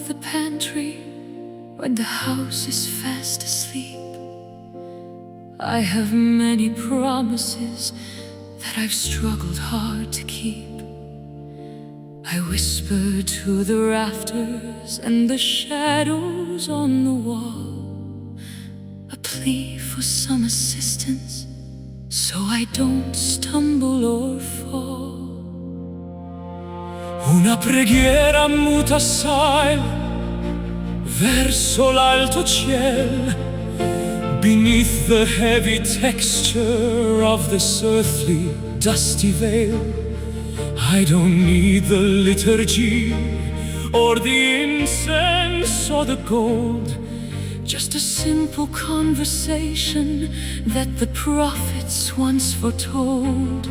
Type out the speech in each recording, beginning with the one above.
of the pantry when the house is fast asleep. I have many promises that I've struggled hard to keep. I whisper to the rafters and the shadows on the wall, a plea for some assistance so I don't stumble or fall. Una preghiera muta assai verso l'alto ciel, beneath the heavy texture of this earthly dusty veil. I don't need the liturgy or the incense or the gold, just a simple conversation that the prophets once foretold.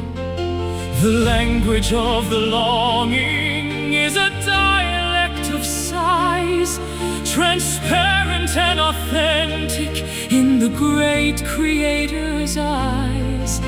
The language of the longing is a dialect of sighs, transparent and authentic in the great Creator's eyes.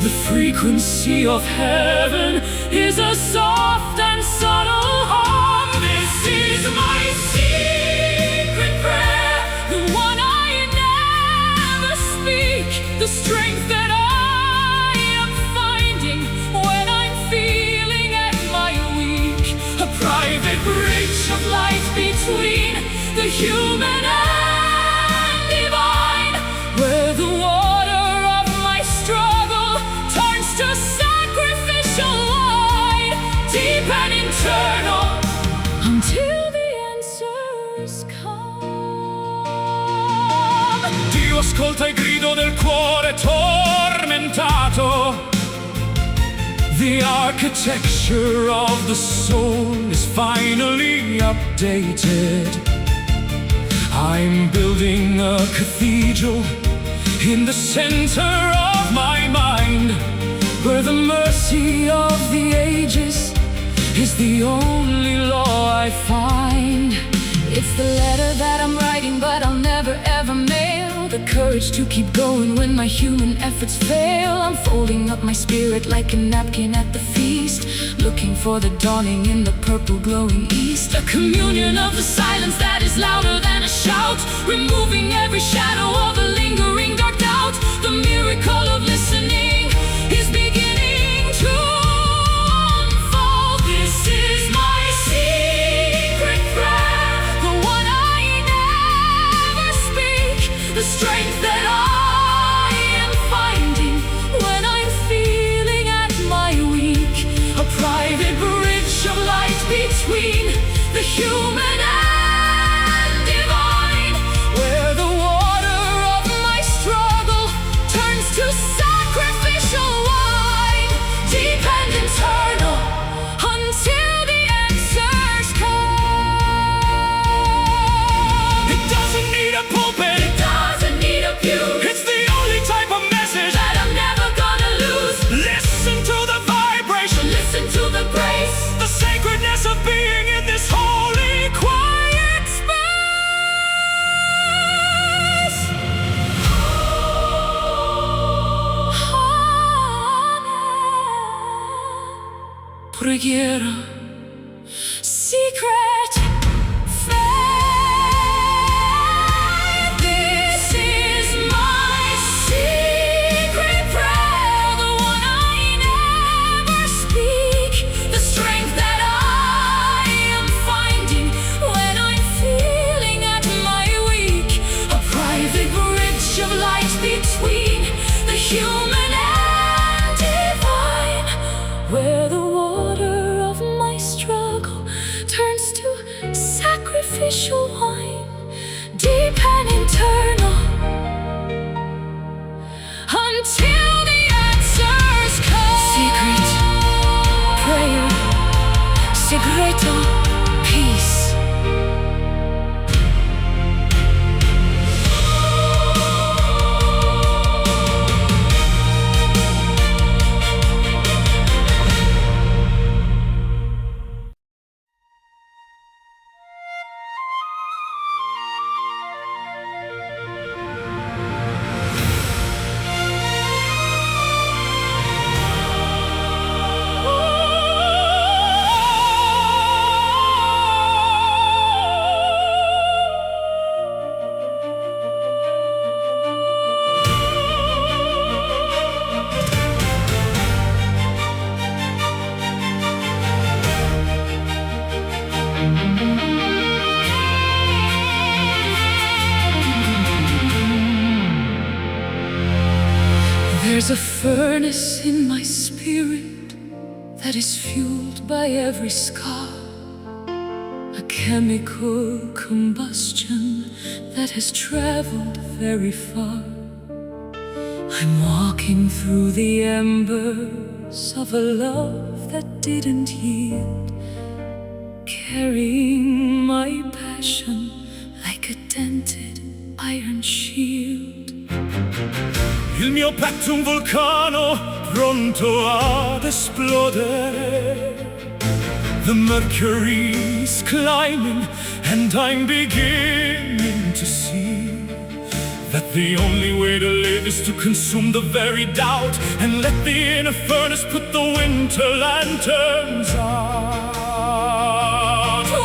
The frequency of heaven is a soft and subtle hum. This is my secret prayer, the one I never speak, the strength that I am finding when I'm feeling at my weak. A private bridge of light between the human and divine, where the water of my struggle turns to sacrificial wine, deep and internal, until the answers come. Dio ascolta il grido del cuore tormentato. The architecture of the soul is finally updated. I'm building a cathedral in the center of my mind, where the mercy of the ages is the only law I find. It's the letter that I'm writing, but I'll never ever mail. The courage to keep going when my human efforts fail. I'm folding up my spirit like a napkin at the feast, looking for the dawning in the purple glowing east. A communion of the silence that is louder than a shout, removing every shadow of a lingering dark doubt. The miracle of listening is beginning to unfold. This is my secret prayer, the one I never speak, the strength that I am finding when I'm feeling at my weak. A private bridge of light between the human and divine, where the water of my struggle turns to sacrificial wine, deep and internal, until the answers come. It doesn't need a pulpit, it doesn't need a pew. It's the only type of message that I'm never gonna lose. Listen to the vibration, listen to the grace, the sacredness of being in this holy quiet space. Preghiera, secret faith. This is my secret prayer, the one I never speak, the strength that I am finding when I'm feeling at my weak. A private bridge of light between the human and divine, where the water of my struggle turns to sacrificial wine, deep and internal, until the answers come. Secret prayer, segreto, peace. There's a furnace in my spirit that is fueled by every scar, a chemical combustion that has traveled very far. I'm walking through the embers of a love that didn't yield, carrying my passion like a dented iron shield. Il mio petto è un vulcano pronto ad esplodere. The mercury's climbing and I'm beginning to see that the only way to live is to consume the very doubt and let the inner furnace put the winter lanterns out.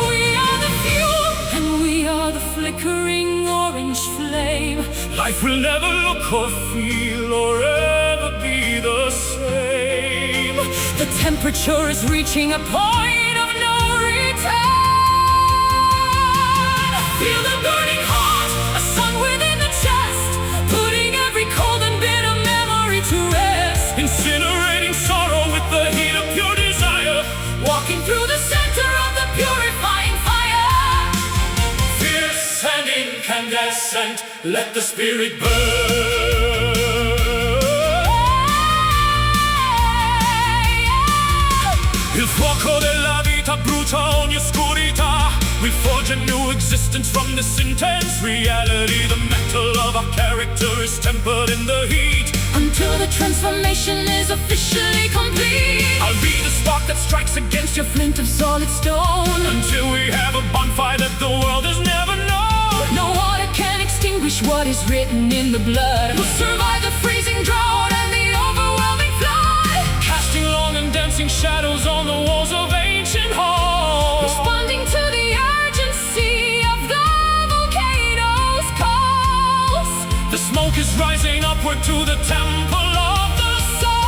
We are the fuel and we are the flickering orange flame. Life will never look or feel or ever be the same. The temperature is reaching a point of no return. Feel the burning heart, a sun within the chest, putting every cold and bitter memory to rest. Incinerating sorrow with the heat of pure desire, Walking through the center of the purifying fire. fierce and incandescent, let the spirit burn. Il fuoco della vita brucia ogni oscurità. We forge a new existence from this intense reality. The metal of our character is tempered in the heat Until the transformation is officially complete. I'll be the spark that strikes against your Flint of solid stone. until we have a bonfire that the world has never known. No water can extinguish what is written in the blood. We'll survive the freezing drought and the overwhelming flood. Casting long and dancing shadows on the walls of ancient halls. Responding to the urgency of the volcano's calls. The smoke is rising upward to the temple of the sun.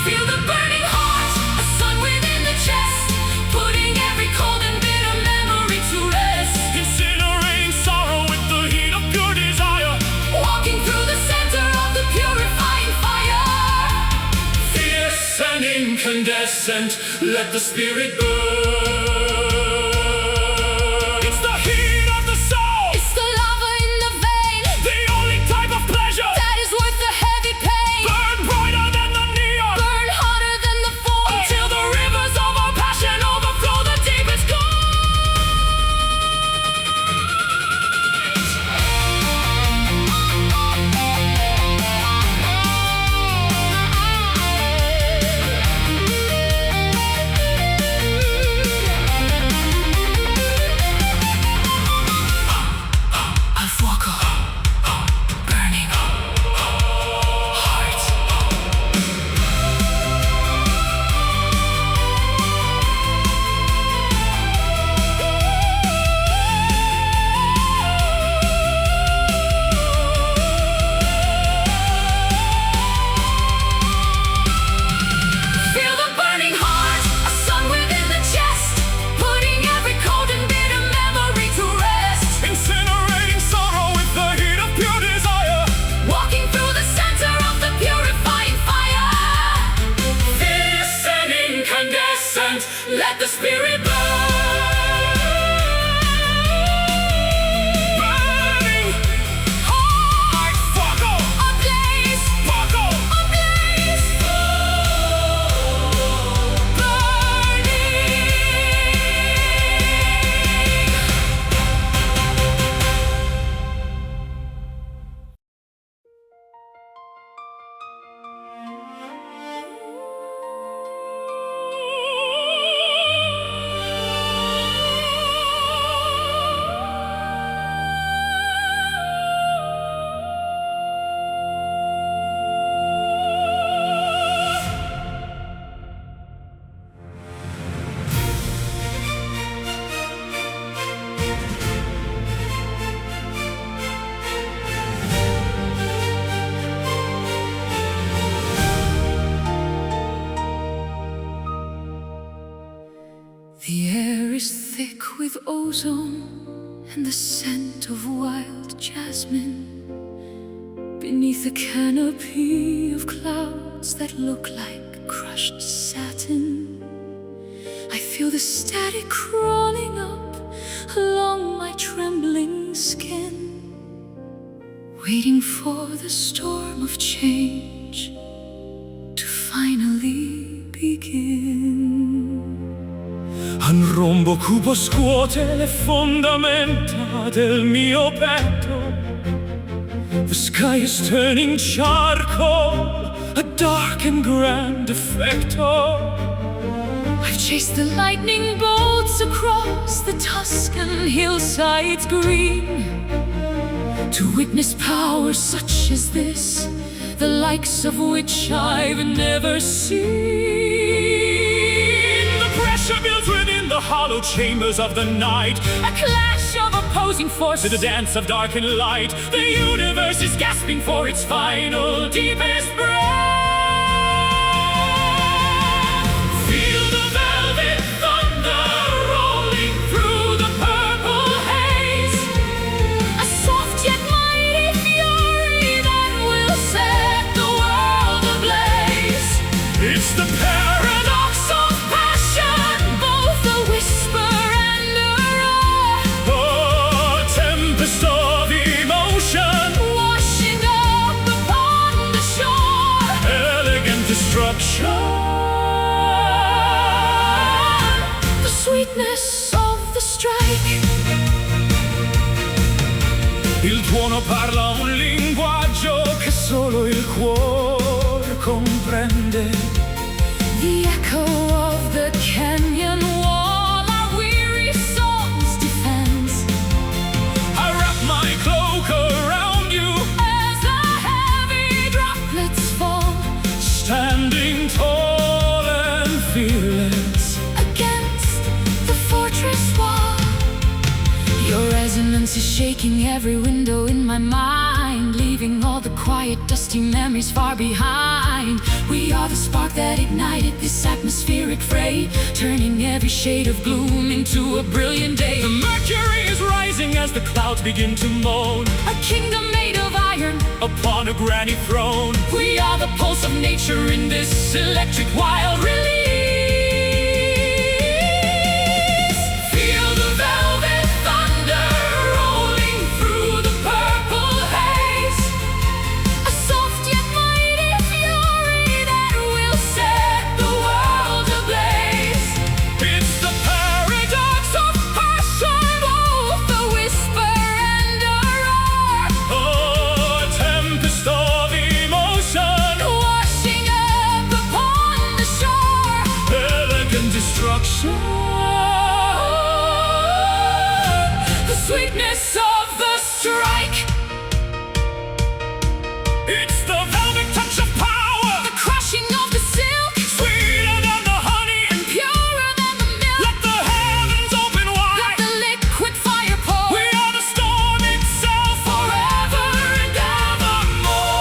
Feel the burning heart, a sun within the chest, putting every cold and bitter memory to rest. Incinerating sorrow with the heat of pure desire, Walking through the center of the purifying fire. fierce and incandescent, let the spirit burn. It's the heat of the soul, It's the lava in the vein the only type of pleasure. that is worth the heavy pain. Burn brighter than the neon, Burn hotter than the forge. until the rivers of our passion overflow the deepest gold. Al fuoco, burning heart. Feel the burning heart, a sun within the chest, putting every cold and bitter memory to rest. Incinerating sorrow with the heat of pure desire, Walking through the center of the purifying fire. fierce and incandescent, let the spirit burn. Burning heart, fuego, Ablaze, fuego, ablaze, The air is thick with ozone and the scent of wild jasmine. Beneath a canopy of clouds that look like crushed satin, I feel the static crawling up along my trembling skin, waiting for the storm of change to finally begin. Un rombo cupo scuote le fondamenta del mio petto. The sky is turning charcoal, a dark and grand effecto. I've chased the lightning bolts across the Tuscan hillsides green, to witness power such as this, the likes of which I've never seen. The pressure builds within the hollow chambers of the night, A clash of opposing forces, to the dance of dark and light. The universe is gasping for its final, deepest breath. Feel the velvet thunder rolling through the purple haze, a soft yet mighty fury that will set the world ablaze. It's the paradox of passion, Both a whisper and a roar, a tempest of emotion, washing up upon the shore. elegant destruction. The sweetness of the strike. Il tuono parla un linguaggio che solo il cuore comprende. The echo of the canyon wall our weary souls defends, I wrap my cloak around you, as the heavy droplets fall standing tall and fearless. against the fortress wall. Your resonance is shaking every window in my mind, leaving all the quiet, dusty memories far behind. We are the spark that ignited this atmospheric fray, turning every shade of gloom into a brilliant day. The mercury is rising as the clouds begin to moan A kingdom made of iron, upon a granite throne. we are the pulse of nature in this electric wild release. Feel the velvet thunder rolling through the purple haze, a soft yet mighty fury that will set the world ablaze. It's the paradox of passion, Both a whisper and a roar, a tempest of emotion, washing up upon the shore. elegant destruction. The sweetness of the strike. It's the velvet touch of power, The crushing of the silk, sweeter than the honey. purer than the milk. Let the heavens open Let wide. the liquid fire pour, We are the storm itself, forever and evermore.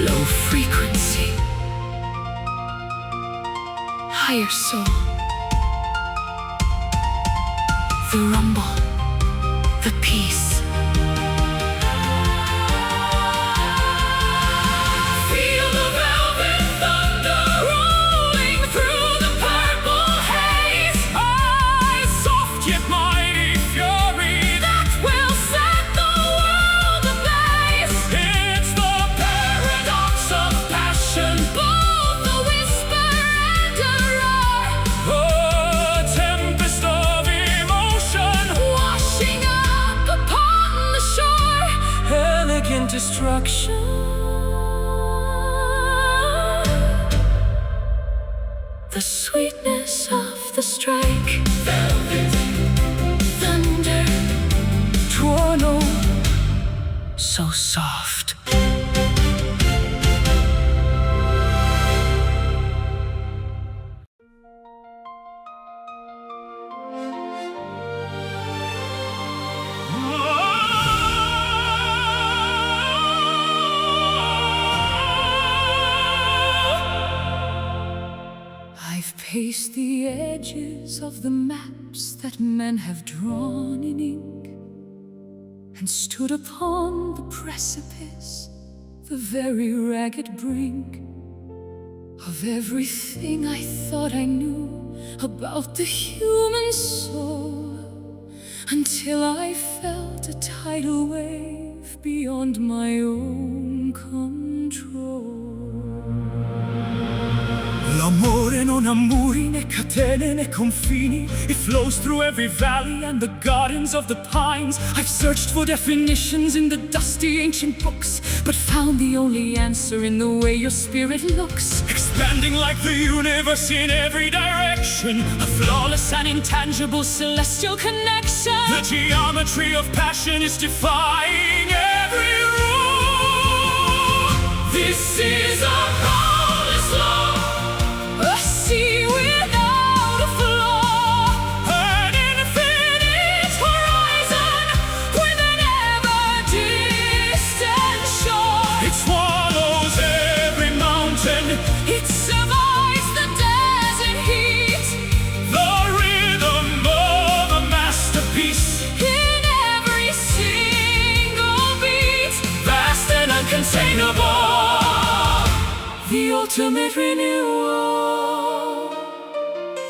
Low frequency, higher soul. The rumble, the peace. Feel the velvet thunder rolling through the purple haze, a soft yet mighty fury. that will set the world ablaze. It's the paradox of passion, Both a whisper and a roar, a tempest of emotion, washing up upon the shore. elegant destruction. The sweetness of the strike. Velvet thunder, Tuono, so soft. paced the edges of the maps that men have drawn in ink, and stood upon the precipice, the very ragged brink of everything I thought I knew about the human soul, until I felt a tidal wave beyond my own control. L'amore non ha muri, né catene, né confini. It flows through every valley and the gardens of the pines. I've searched for definitions in the dusty ancient books, but found the only answer in the way your spirit looks, expanding like the universe in every direction, a flawless and intangible celestial connection. The geometry of passion is defying every rule. This is a boundless love, a sea without a flaw, an infinite horizon with an ever-distant shore. It swallows every mountain, It survives the desert heat, the rhythm of a masterpiece, in every single beat, vast and uncontainable, the ultimate renewal.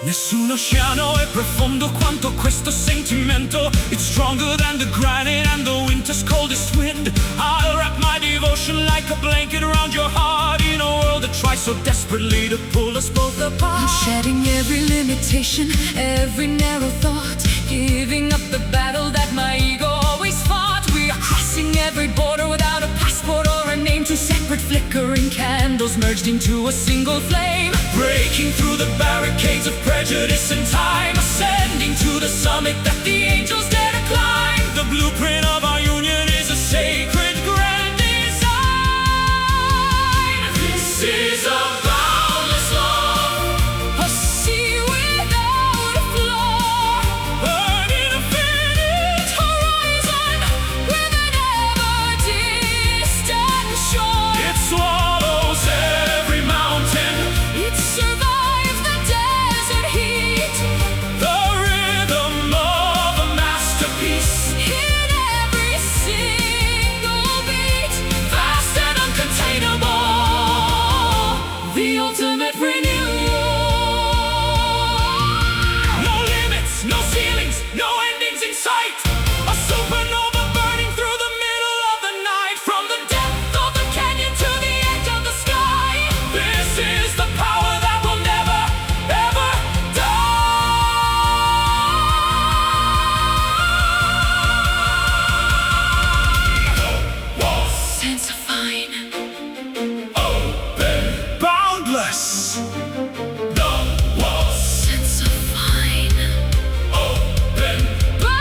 Nessun oceano è profondo quanto questo sentimento. It's stronger than the granite and the winter's coldest wind. I'll wrap my devotion like a blanket around your heart, in a world that tries so desperately to pull us both apart. I'm shedding every limitation, every narrow thought, giving up the battle that my ego always fought. We are crossing every border without a passport or a name. Two separate flickering candles merged into a single flame, Breaking through the barricades of prejudice and time, ascending to the summit that the angels dare to climb. The blueprint of our union is a sacred grand design. This is a boundless love, a sea without a flaw, an infinite horizon with an ever-distant shore. It swallows every mountain, It survives the desert heat, the rhythm of a masterpiece, in every single beat, vast and uncontainable, the ultimate renewal. no limits, no ceilings, no endings in sight. A supernova burning through the middle of the night, from the depth of the canyon to the edge of the sky. This is the power that will never, ever die. Sense of fine, Open, boundless. The walls sense of fine, open. boundless.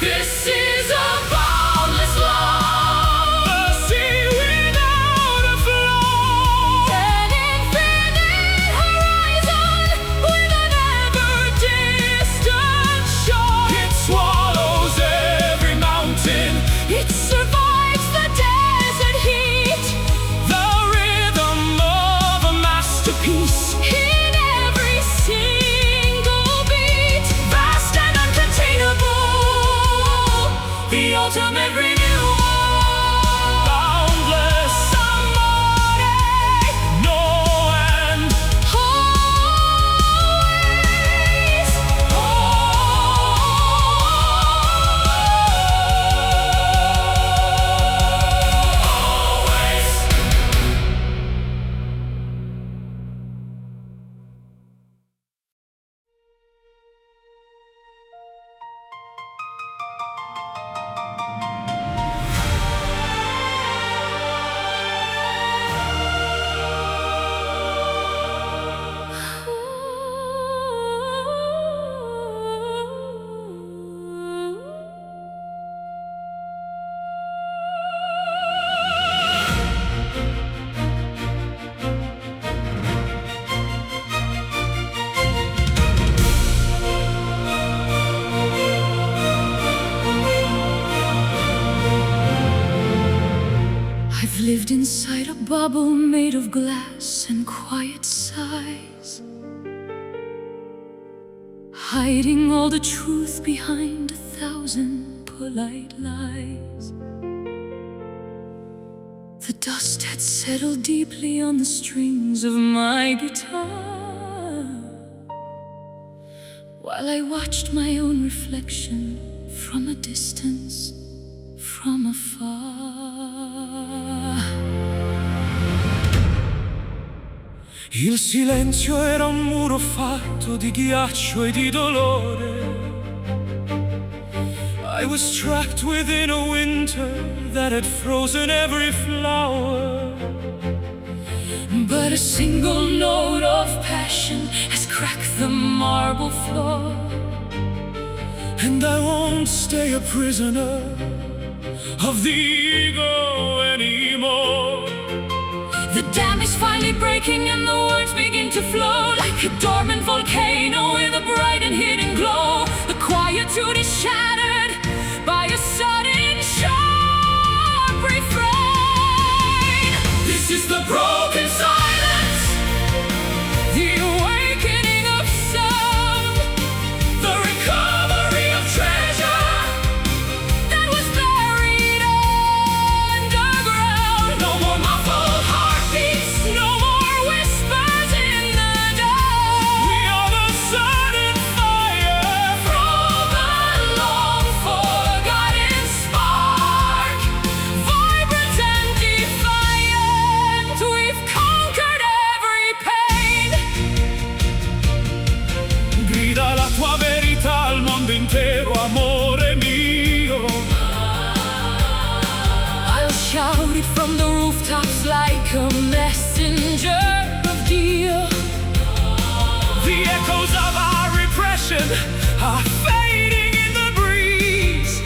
This is a boundless love, a sea without a flaw, An infinite horizon with an ever-distant shore. it swallows every mountain, It survives the desert heat, the rhythm of a masterpiece, in every single beat, vast and uncontainable, the ultimate renewal. boundless, Amore, no end. always, Always. lived inside a bubble made of glass and quiet sighs, hiding all the truth behind 1,000 polite lies. The dust had settled deeply on the strings of my guitar, while I watched my own reflection from a distance, from afar. Il silenzio era un muro fatto di ghiaccio e di dolore. I was trapped within a winter that had frozen every flower. But a single note of passion has cracked the marble floor, And I won't stay a prisoner of the ego anymore. The dam is finally breaking and the words begin to flow like a dormant volcano with a bright and hidden glow. The quietude is shattered by a sudden sharp refrain. This is the broken silence, The awakening of sound, the recovery of treasure. that was buried underground. No more muffled heartbeats, No more whispers in the dark. we are the sudden fire From a long forgotten spark, vibrant and defiant, we've conquered every pain. Grida la tua verità al mondo intero, amore mio. I'll shout it from the rooftops like a messenger of deal. The echoes of our repression are fading in the breeze.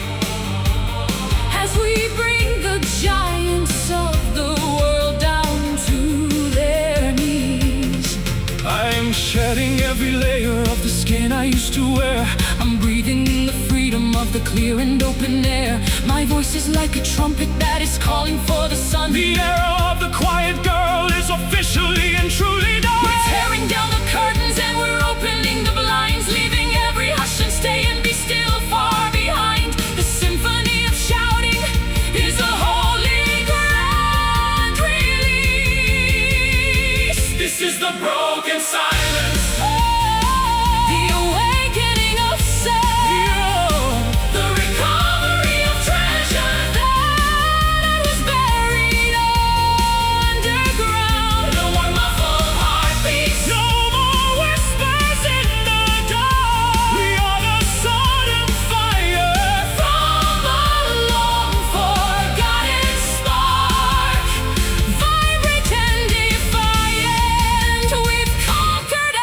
As we bring the giants of the world down to their knees. I'm shedding every layer of the skin I used to wear. I'm breathing in the freedom of the clear and open air. My voice is like a trumpet that is calling for the sun. The era of the quiet girl is officially and truly done. We're tearing down the curtains and we're opening the blinds, leaving every hush and stay and be still far behind. The symphony of shouting is a holy grand release. This is the broken silence, The awakening of sound, the recovery of treasure. that was buried underground. No more muffled heartbeats, No more whispers in the dark. we are the sudden fire From a long forgotten spark, vibrant and defiant, we've conquered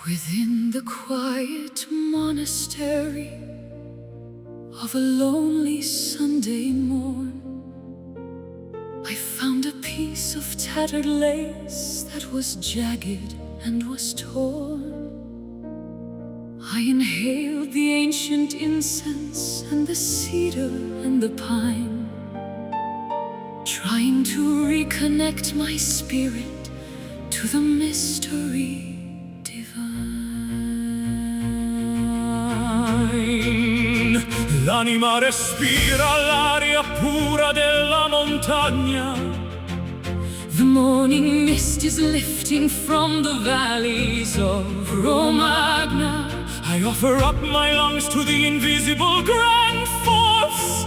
Within the quiet monastery of a lonely Sunday morn, I found a piece of tattered lace that was jagged and was torn. I inhaled the ancient incense and the cedar and the pine, trying to reconnect my spirit to the mystery divine. L'anima respira l'aria pura della montagna. The morning mist is lifting from the valleys of Romagna. I offer up my lungs to the invisible grand force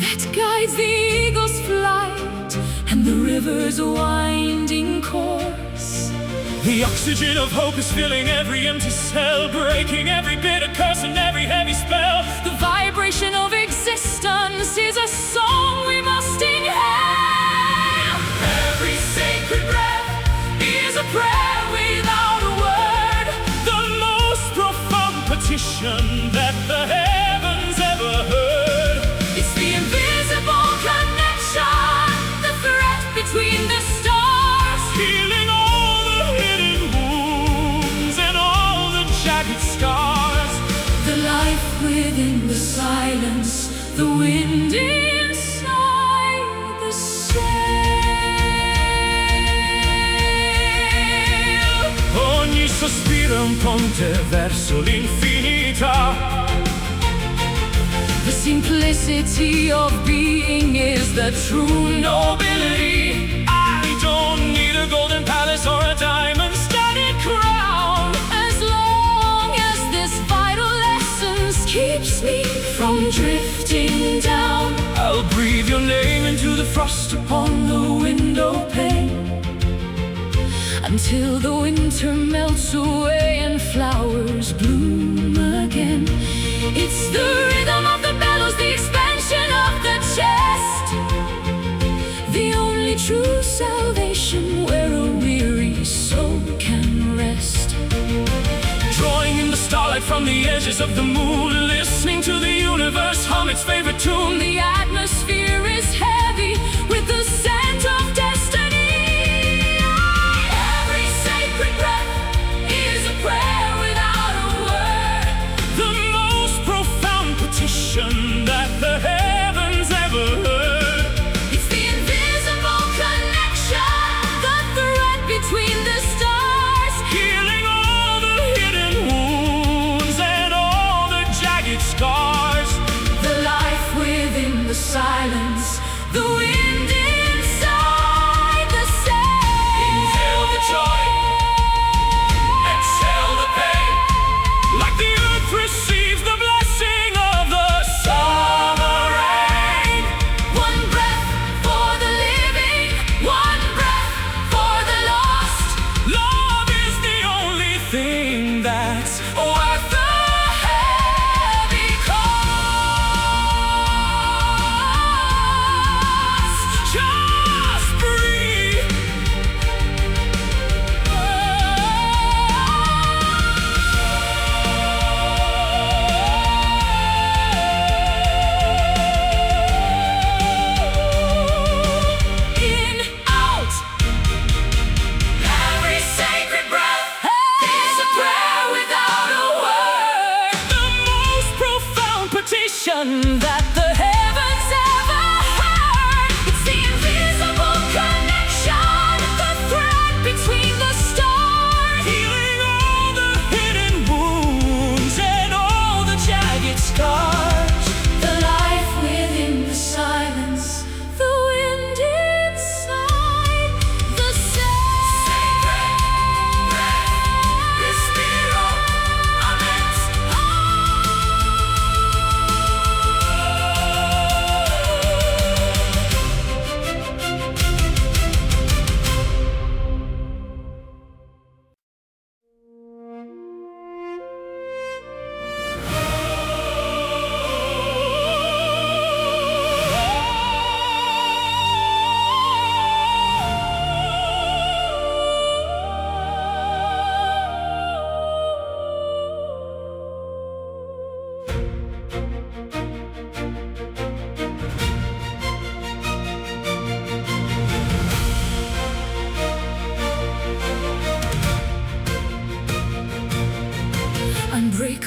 that guides the eagle's flight and the river's winding course. The oxygen of hope is filling every empty cell, breaking every bitter curse and every heavy spell. The vibration of existence is a song we must inhale. Every sacred breath is a prayer without a word, the most profound petition that the heavens ever heard. It's the invisible connection, the thread between the stars, healing all the hidden wounds and all the jagged scars. the life within the silence, the wind inside the sail. Ogni sospiro è un ponte verso l'infinità. The simplicity of being is the true nobility. I don't need a golden palace or a diamond-studded crown. As long as this vital essence keeps me from drifting down, I'll breathe your name into the frost upon the window pane, until the winter melts away and flowers bloom again. It's the rhythm of the bellows, the expansion of the chest, the only true salvation where a weary soul can rest. drawing in the starlight from the edges of the moon, listening to the universe hum its favorite tune. The atmosphere is heavy with the scent of destiny. Every sacred breath is a prayer without a word, The most profound petition that the heavens ever heard. it's the invisible connection, the thread between the stars, Healing all the hidden wounds and all the jagged scars. the life within the silence,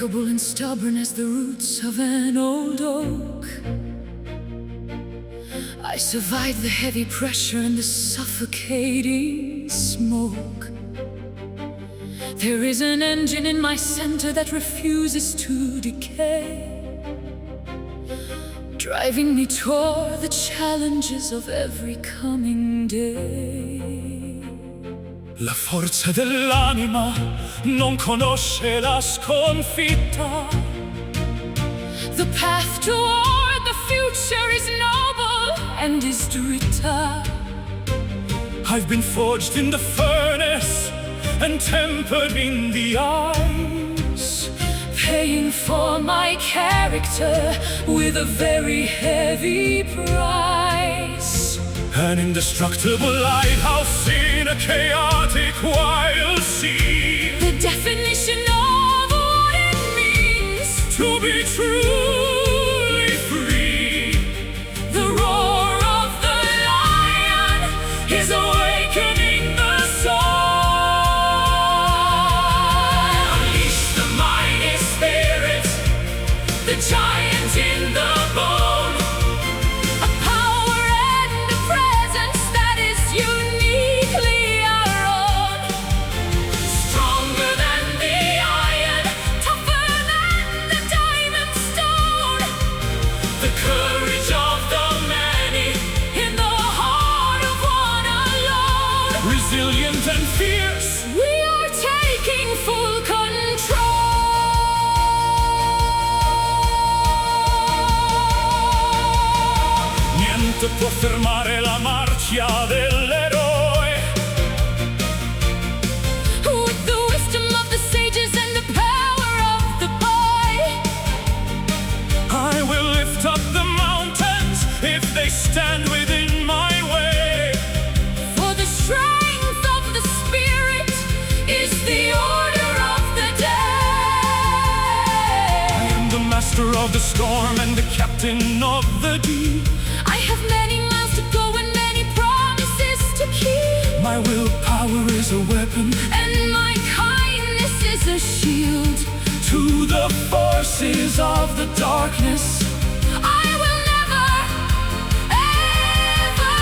unbreakable and stubborn as the roots of an old oak. I survived the heavy pressure and the suffocating smoke. There is an engine in my center that refuses to decay, driving me toward the challenges of every coming day. La forza dell'anima non conosce la sconfitta. The path toward the future is noble and is dritta. I've been forged in the furnace and tempered in the ice, paying for my character with a very heavy price. An indestructible lighthouse in a chaotic wild sea. The definition of what it means to be truly free. The roar of the lion is awakening the soul. Unleash the mighty spirit, the giant in the bone. A power and a presence that is uniquely our own. Stronger than the iron, tougher than the diamond stone. The courage of the many in the heart of one alone. Resilient and fierce, We are taking full control. niente può fermare la marcia dell'eroe. With the wisdom of the sages and the power of the boy, I will lift up the mountains if they stand within my way. for the strength of the spirit is the order of the day. I am the master of the storm and the captain of the deep. I have many miles to go and many promises to keep, My willpower is a weapon and my kindness is a shield. to the forces of the darkness. I will never, ever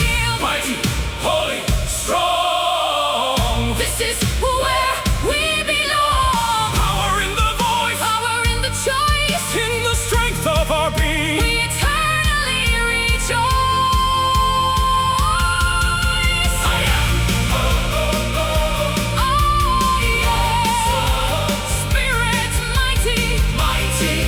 yield. Mighty, holy, strong. This is where we belong. Power in the voice, Power in the choice. in the strength of our being. We eternally rejoice. I am. Oh, yes. Spirit mighty. Mighty.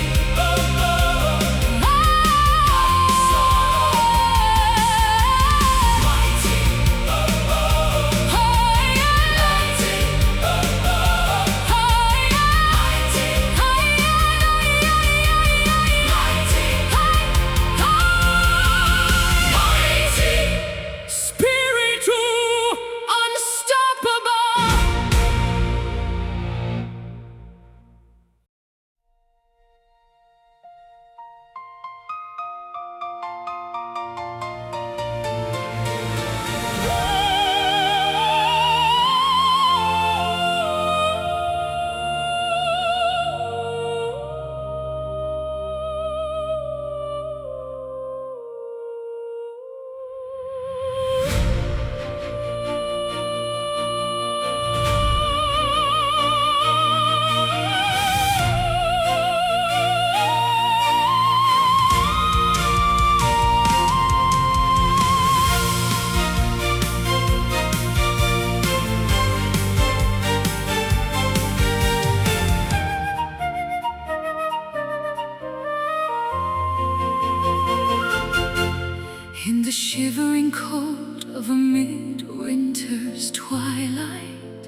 In the shivering cold of a midwinter's twilight,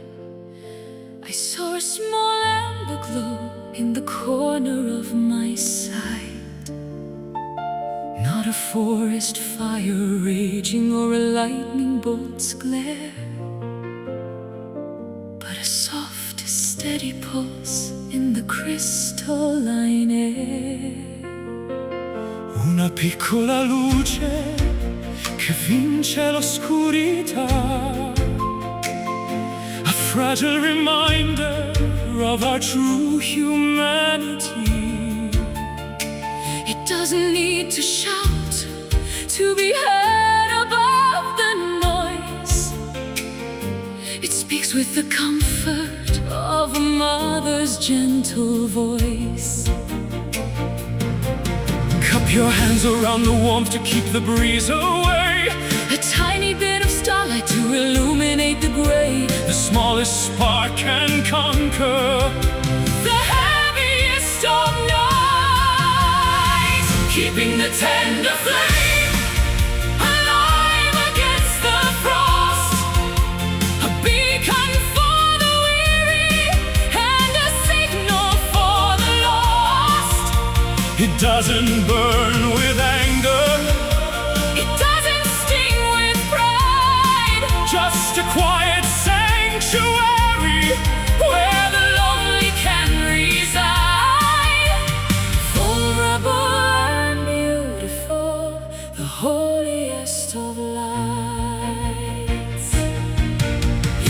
I saw a small amber glow in the corner of my sight. Not a forest fire raging or a lightning bolt's glare, but a soft, steady pulse in the crystalline air. Una piccola luce che vince l'oscurità. A fragile reminder of our true humanity. It doesn't need to shout to be heard above the noise. It speaks with the comfort of a mother's gentle voice. Cup your hands around the warmth to keep the breeze away. A tiny bit of starlight to illuminate the gray. The smallest spark can conquer the heaviest of nights, keeping the tender flame alive against the frost. A beacon for the weary and a signal for the lost. It doesn't burn with anger, it doesn't sting with pride, just a quiet sanctuary where the lonely can reside. Vulnerable and beautiful, the holiest of lights.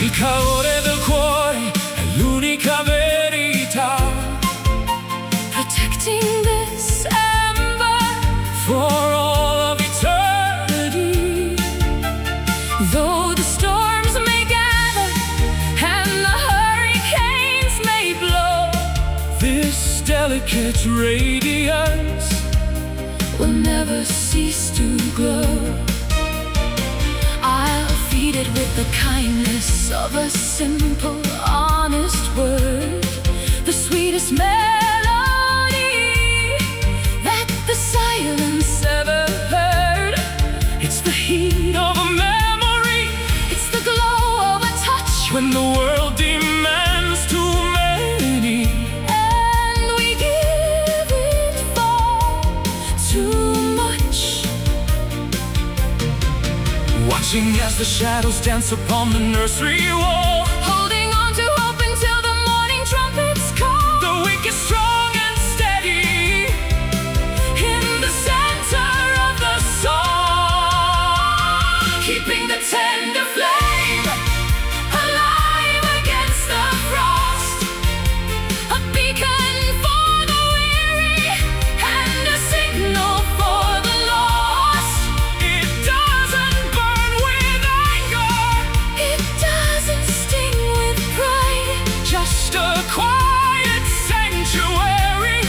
Il calore del cuore è l'unica verità, Protecting this ember for all of eternity. though the storms may gather and the hurricanes may blow, This delicate radiance will never cease to glow. I'll feed it with the kindness of a simple, honest word, the sweetest melody that the silence ever heard. It's the heat of a memory It's the glow of a touch when the world demands too many. and we give it far too much. Watching as the shadows dance upon the nursery wall. Holding on to hope until the morning trumpets call. The weak is strong and steady In the center of the song, keeping the tender flame alive against the frost. A beacon for the weary and a signal for the lost. It doesn't burn with anger, It doesn't sting with pride, just a quiet sanctuary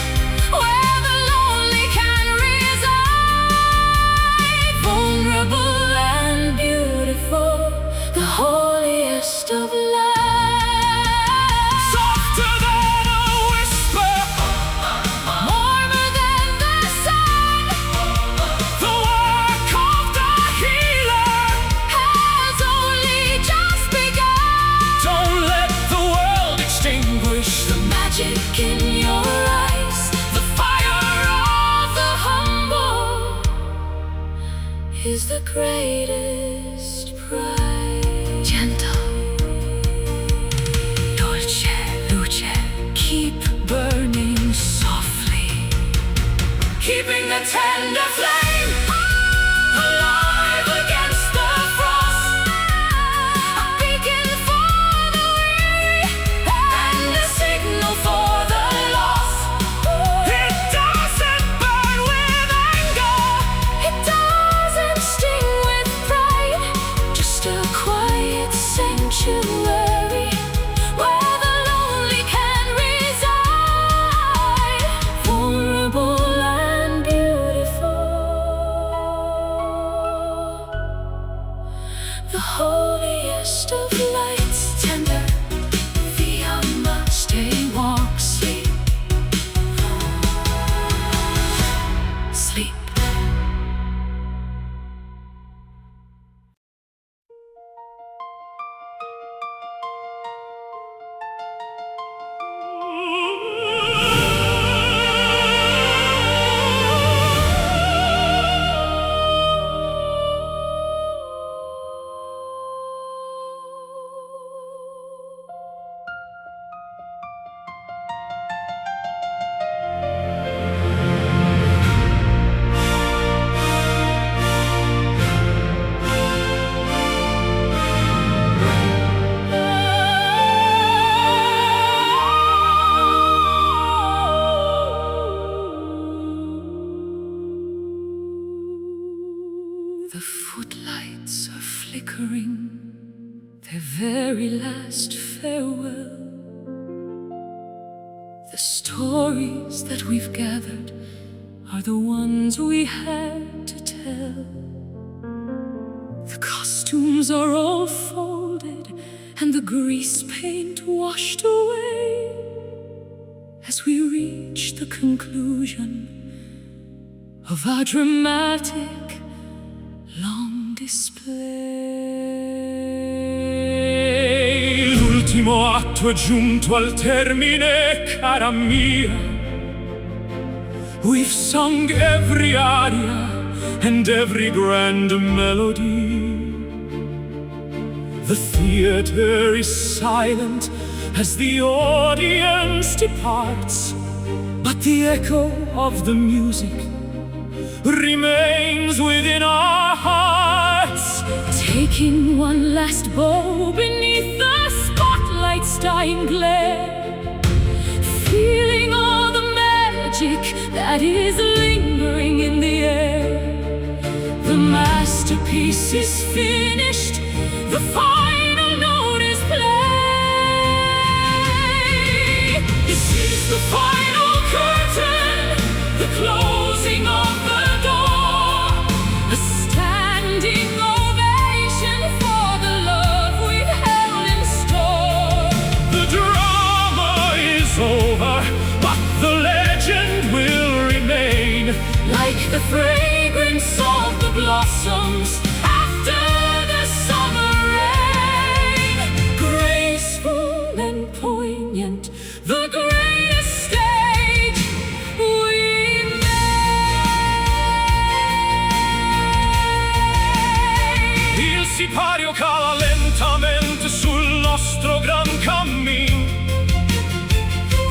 where the lonely can reside. Vulnerable and beautiful, the holiest of lives. softer than a whisper, Warmer than the sun, the work of the healer. has only just begun. Don't let the world extinguish The magic in your eyes, the fire of the humble, is the greatest pride. Gentle, dolce, luce, keep burning softly, keeping the tender flame alive against the frost. a beacon for the weary and a signal for the lost. It doesn't burn with anger, It doesn't sting with pride, just a quiet sanctuary where the lonely can reside. Vulnerable and beautiful, the holiest of lights. Tender, fiamma, stay warm, sleep, sleep. their very last farewell. The stories that we've gathered are the ones we had to tell. The costumes are all folded and the grease paint washed away as we reach the conclusion of our dramatic long display. L'ultimo atto è giunto al termine, cara mia. We've sung every aria and every grand melody. The theater is silent as the audience departs, but the echo of the music remains within our hearts. Taking one last bow beneath the spotlight's dying glare, feeling all the magic that is lingering in the air. The masterpiece is finished, the final note is played. This is the final curtain, the closing of the door, a standing ovation for the love we've held in store. The drama is over, but the legend will remain, like the fragrance of the blossoms after the summer rain. Graceful and poignant, the greatest stage we made. il sipario cala lentamente sul nostro gran cammin.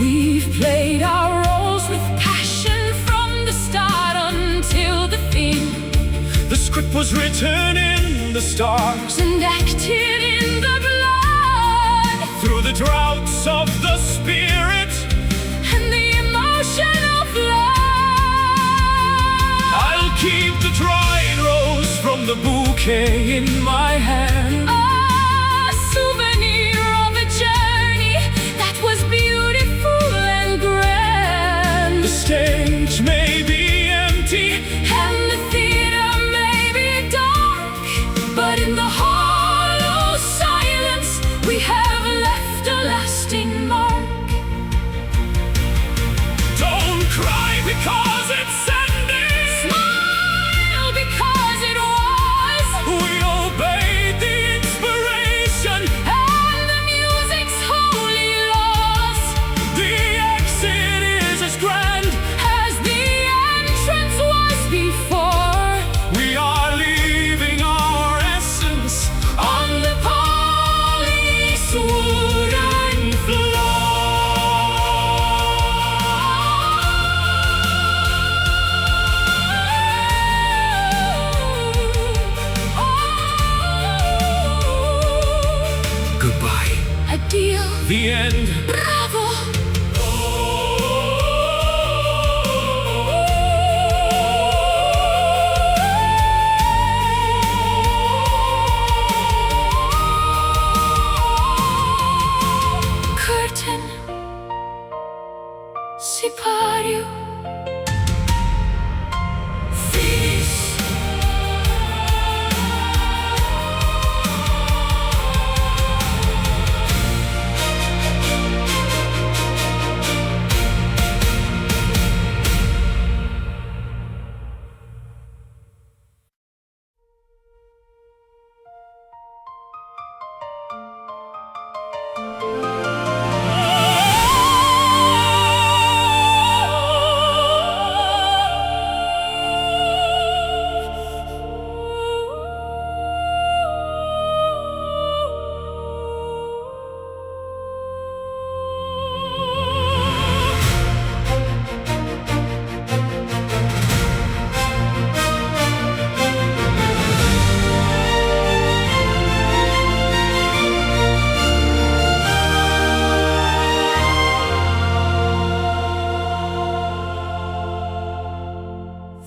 We've played our roles with passion from the start until the theme. The script was written in the stars and acted in the blood. Through the droughts of the spirit and the emotion of love, I'll keep the dried rose from the bouquet in my hand. a souvenir of a journey that was beautiful and grand. The stage may be empty and the theater may be dark, but in the hollow silence we have left a lasting mark. Don't cry because it's ending. Smile because it was. We obeyed the inspiration And the music's holy laws. The exit is as grand As the entrance was before. We are leaving our essence On the polished wooden floor. Goodbye. Addio, The end. bravo. Curtain, sipario, finis.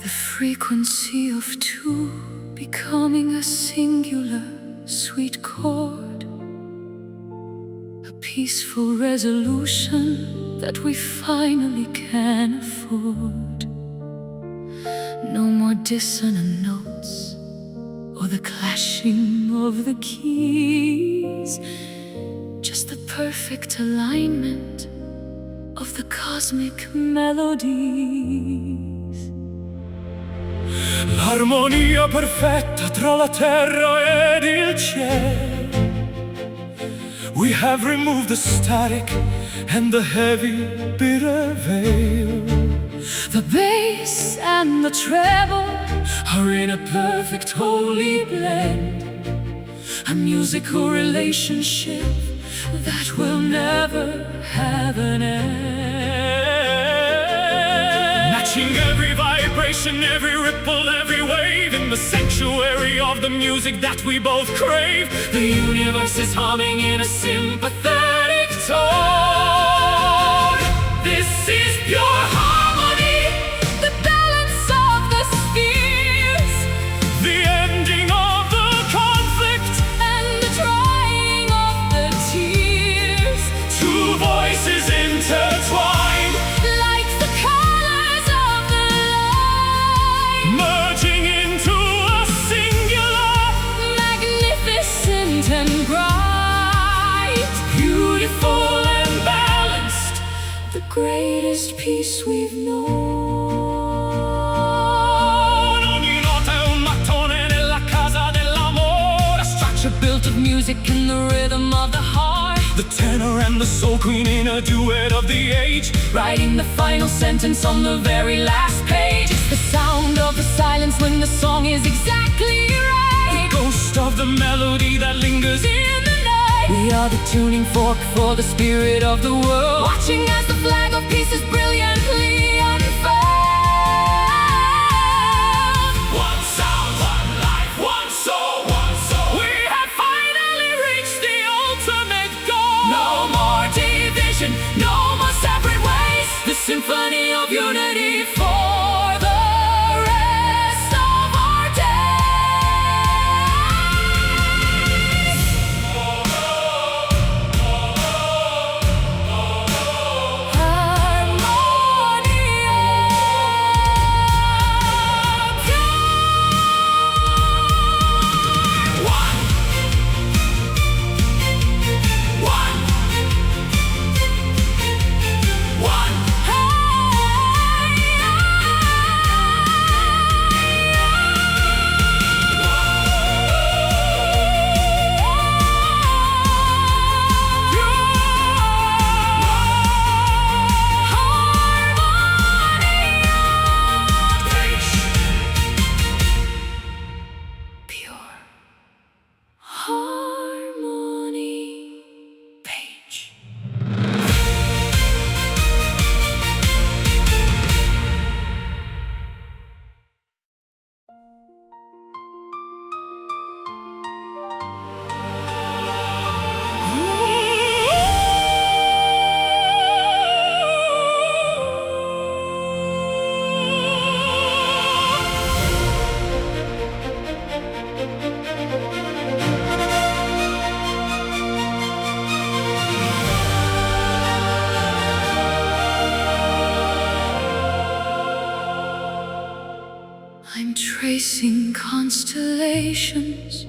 frequency of two becoming a singular sweet chord. peaceful resolution that we finally can afford. No more dissonant notes or the clashing of the keys, just the perfect alignment of the cosmic melodies. L'armonia perfetta tra la terra ed il cielo. We have removed the static and the heavy, bitter veil. The bass and the treble are in a perfect holy blend, a musical relationship that will never have an end. Matching every vibration, every ripple, every wave in the sanctuary of the music that we both crave. The universe is humming in a sympathetic tone. This is pure harmony, the balance of the spheres, the ending of the conflict, and the drying of the tears. two voices intertwined, Like the colors of the light, merging into a singular, magnificent and bright, beautiful and balanced, the greatest peace we've known. ogni nota è un mattone nella casa dell'amore. Structure built of music and the rhythm of the heart, The tenor and the soul queen in a duet of the age, writing the final sentence on the very last page. It's the sound of the silence when the song is exactly right, ghost of the melody that lingers in the night. we are the tuning fork for the spirit of the world, watching as the flag of peace is brilliantly unfurled. One sound, one life, one soul, one soul. We have finally reached the ultimate goal. No more division, no more separate ways. The symphony of unity for the rest of our days. Pure harmony page. I'm tracing constellations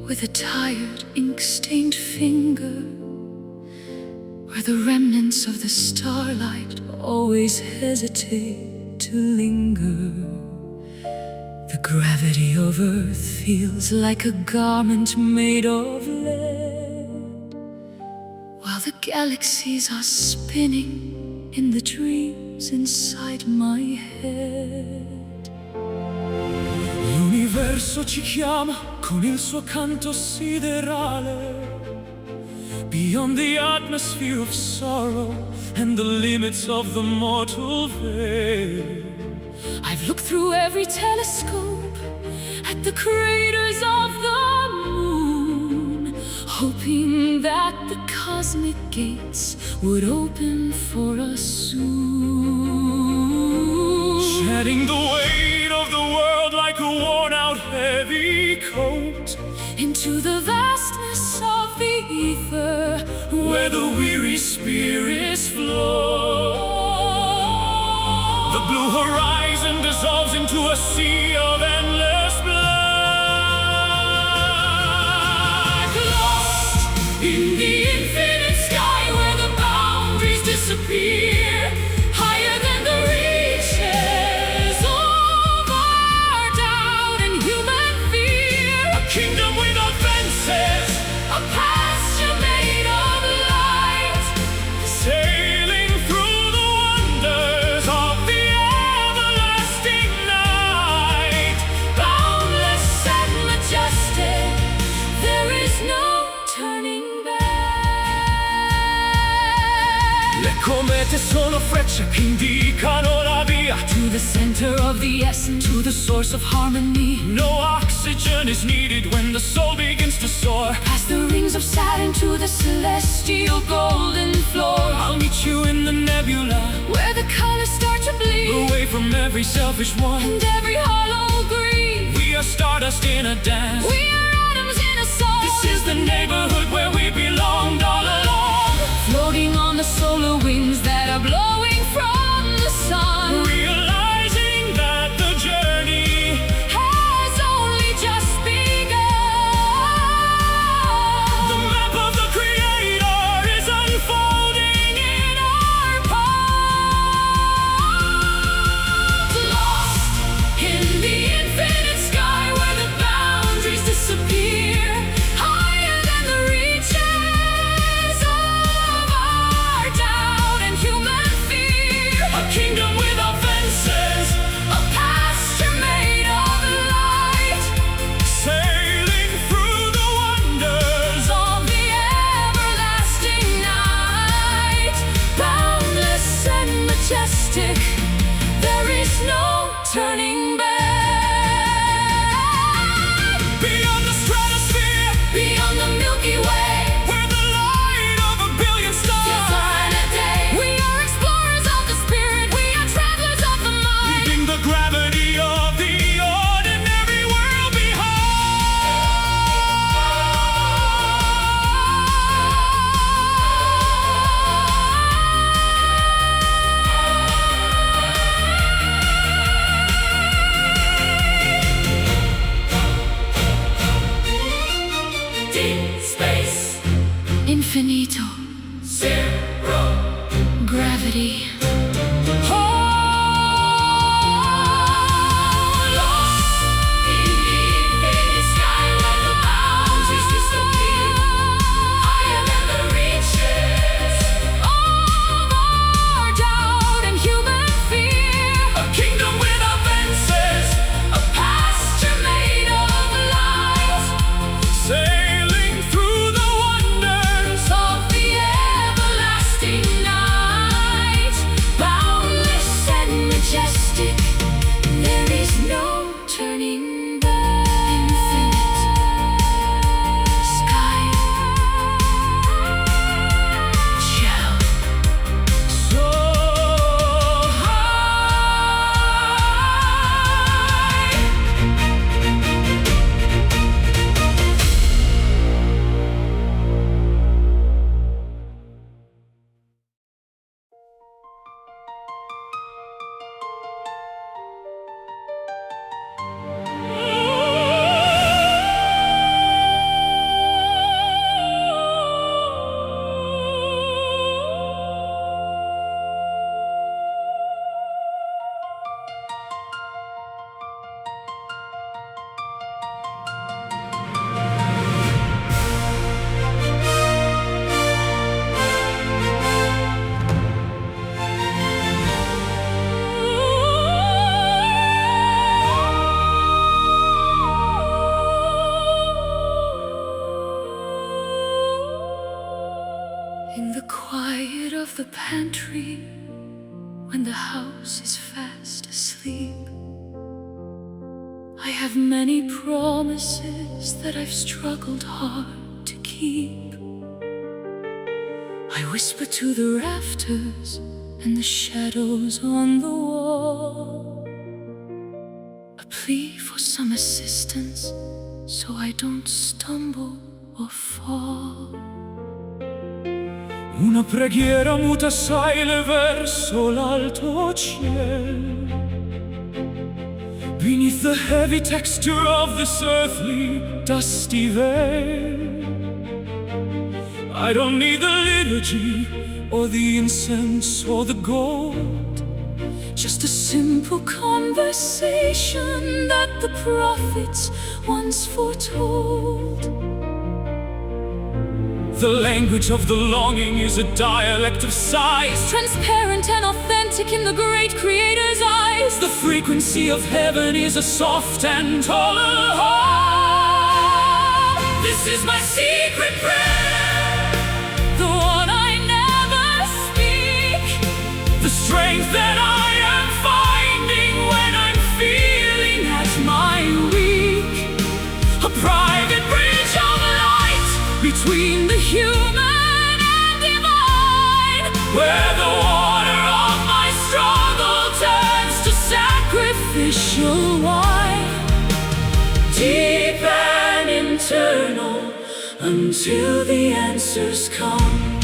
with a tired, ink-stained finger, where the remnants of the starlight always hesitate to linger. The gravity of Earth feels like a garment made of lead, while the galaxies are spinning in the dreams inside my head. L'universo ci chiama con il suo canto siderale, beyond the atmosphere of sorrow and the limits of the mortal veil. I've looked through every telescope at the craters of the moon, hoping that the cosmic gates would open for us soon. Shedding the weight of the world like a worn-out heavy coat, Into the vastness of the ether, where the wheel free spirits flow. The blue horizon dissolves into a sea of endless black, lost in the infinite sky where the boundaries disappear, higher than the reaches of our doubt and human fear. A kingdom without fences, a pasture made of light, sailing through the wonders of the everlasting night. Boundless and majestic, there is no turning back. Le comete sono frecce che indicano la via To the center of the essence, to the source of harmony. No oxygen is needed when the soul begins to soar. Past the rings of Saturn to the celestial golden floor, I'll meet you in the nebula, where the colors start to bleed, away from every selfish one. and every hollow greed. We are stardust in a dance. We are atoms in a song. This is the neighborhood where we belonged all along. Floating on the solar winds that are blowing from the sun, Realizing that the journey has only just begun. The map of the Creator is unfolding in our palms. Lost in the infinite sky where the boundaries disappear, higher than the reaches of our doubt and human fear. A kingdom without fences, A pasture made of light, sailing through the wonders. of the everlasting night. Boundless and majestic, there is no turning back. Beyond the stratosphere, Beyond the Milky Way, where the light of a billion stars, design a day. We are explorers of the spirit, we are travelers of the mind. leaving the gravity of the ordinary world behind. Deep space, Infinito, zero. gravity. Sailing through the wonders Of the everlasting night, boundless and majestic, there is no turning back. Infinite sky, shell, so high. in the quiet of the pantry, when the house is fast asleep. I have many promises that I've struggled hard to keep. I whisper to the rafters and the shadows on the wall, a plea for some assistance so I don't stumble or fall. Una preghiera muta sale verso l'alto cielo. Beneath the heavy texture of this earthly dusty veil, I don't need the liturgy or the incense or the gold, just a simple conversation that the prophets once foretold. The language of the longing is a dialect of sighs, transparent and authentic in the great Creator's eyes. The frequency of heaven is a soft and taller hum. This is my secret prayer, the one I never speak, the strength that I am finding when I'm feeling at my weak. A private bridge of light between the human and divine, where the water of my struggle turns to sacrificial wine, deep and internal, until the answers come.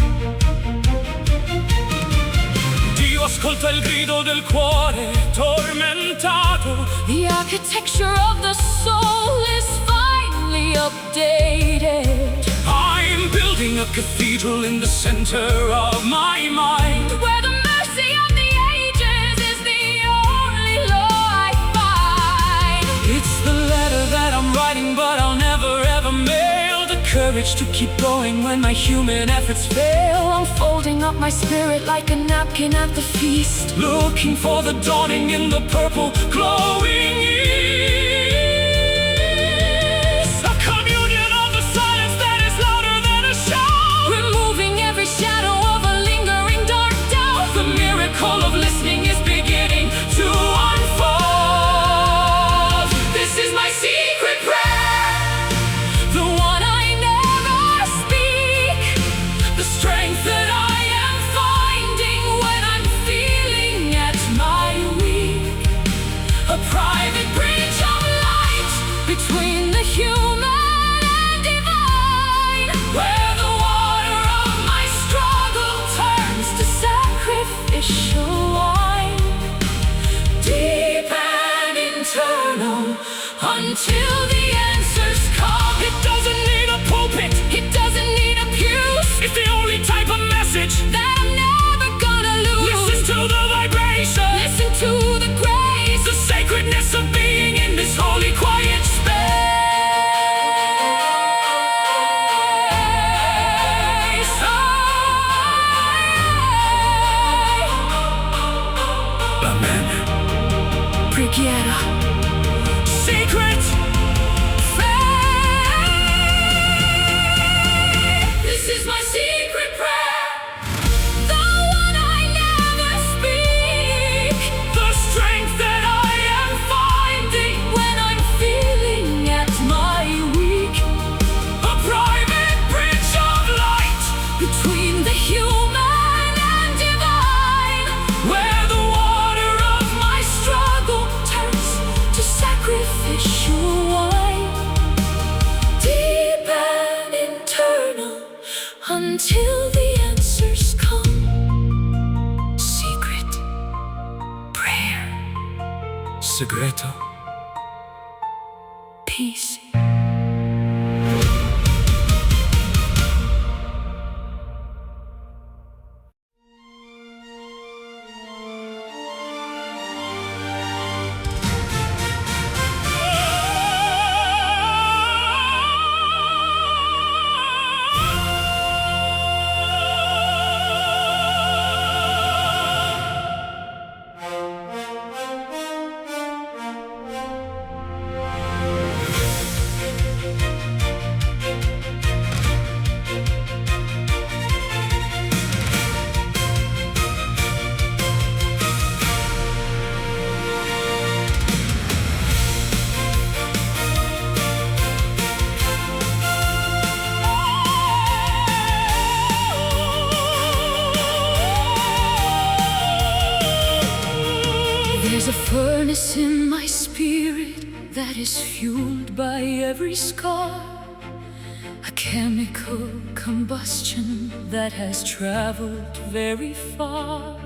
Dio ascolta il grido del cuore tormentato. The architecture of the soul is finally updated. I'm building a cathedral in the center of my mind, where the mercy of the ages is the only law I find. It's the letter that I'm writing, but I'll never ever mail. The courage to keep going when my human efforts fail. Unfolding up my spirit like a napkin at the feast, looking for the dawning in the purple glowing east. A communion of the silence that is louder than a shout, removing every shadow of a lingering dark doubt. The miracle of listening is beginning to unfold. This is my secret prayer, the one I never speak, the strength that I am finding when I'm feeling at my weak. A private bridge of light between the human and divine, where the water of my struggle turns to sacrificial wine, deep and internal, until the answers come. It doesn't need a pulpit, it doesn't need a pew. it's the only type of message that I'm never gonna lose. Listen to the vibration, listen to the grace, the sacredness of being in this holy quiet space. Amen. Preghiera, Secret faith. This is my secret prayer, the one I never speak, the strength that I am finding when I'm feeling at my weak. A private bridge of light between the human and divine, where the water of my struggle turns to sacrificial wine, deep and internal, until the answers come. Secret prayer, segreto. peace. There's a furnace in my spirit that is fueled by every scar. A chemical combustion that has traveled very far.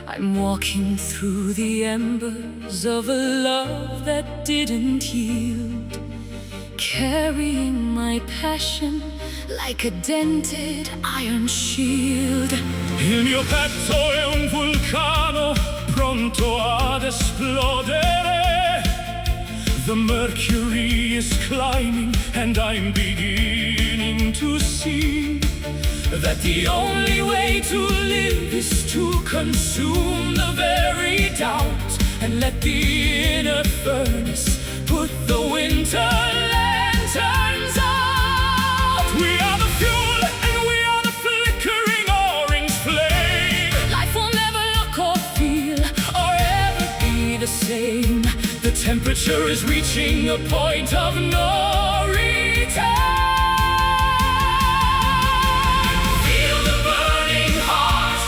I'm walking through the embers of a love that didn't yield, carrying my passion like a dented iron shield. Il mio petto è un vulcano pronto ad esplodere. The mercury is climbing and I'm beginning to see that the only way to live is to consume the very doubt and let the inner furnace put the winter lanterns out. We are the fuel and we are the flickering orange flame. Life will never look or feel or ever be the same. The temperature is reaching a point of no return. Feel the burning heart,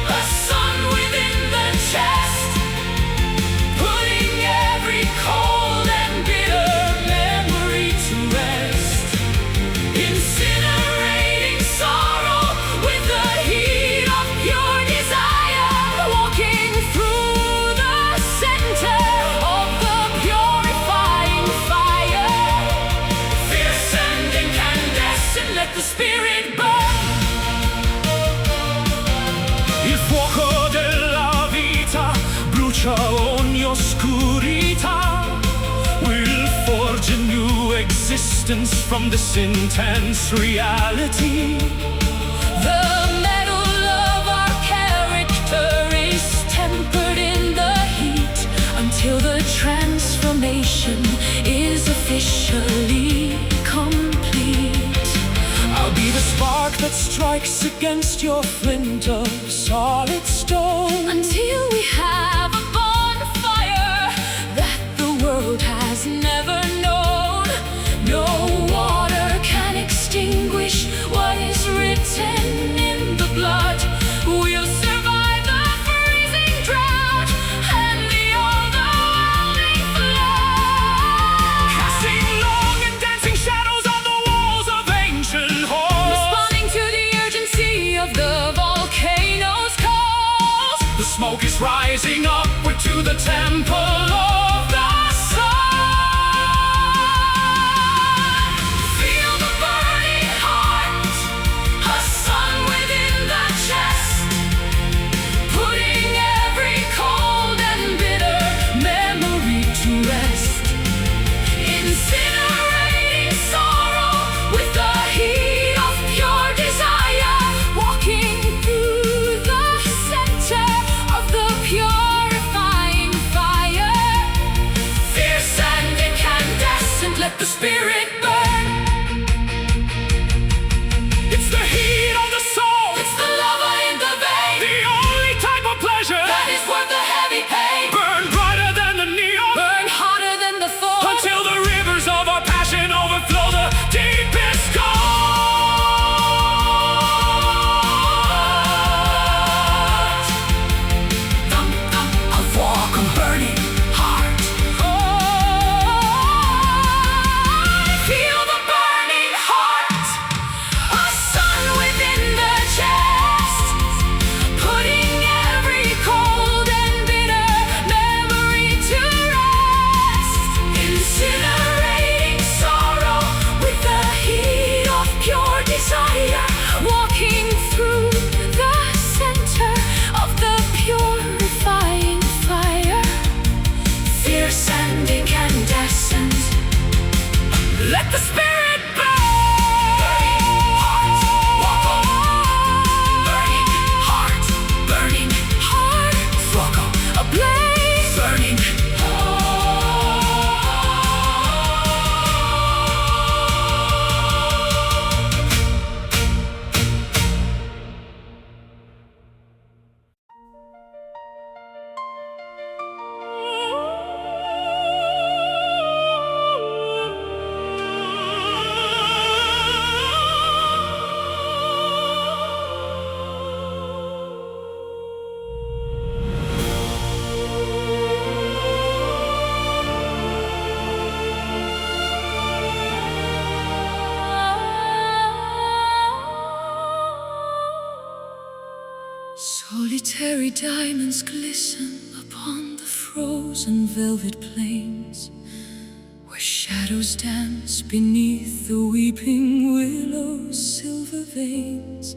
a sun within the chest, putting every cold and bitter memory to rest. Incinerating sorrow with the heat of pure desire, walking through the center of the purifying fire. Fierce and incandescent, let the spirit burn. Il fuoco della vita brucia ogni oscurità. We'll forge a new existence from this intense reality. The metal of our character is tempered in the heat until the transformation is officially complete. I'll be the spark that strikes against your flint of solid stone. Until we have a bonfire that the world has never known. No water can extinguish what is written in the blood. We'll survive the freezing drought and the overwhelming flood. Casting long and dancing shadows on the walls of ancient halls. Responding to the urgency of the volcano's calls. The smoke is rising upward to the temple of the sun. Feel the burning heart, a sun within the chest, putting every cold and bitter memory to rest. Incinerating sorrow with the heat of pure desire, walking through the center of the purifying fire. Solitary diamonds glisten upon the frozen velvet plains, where shadows dance beneath the weeping willow's silver veins.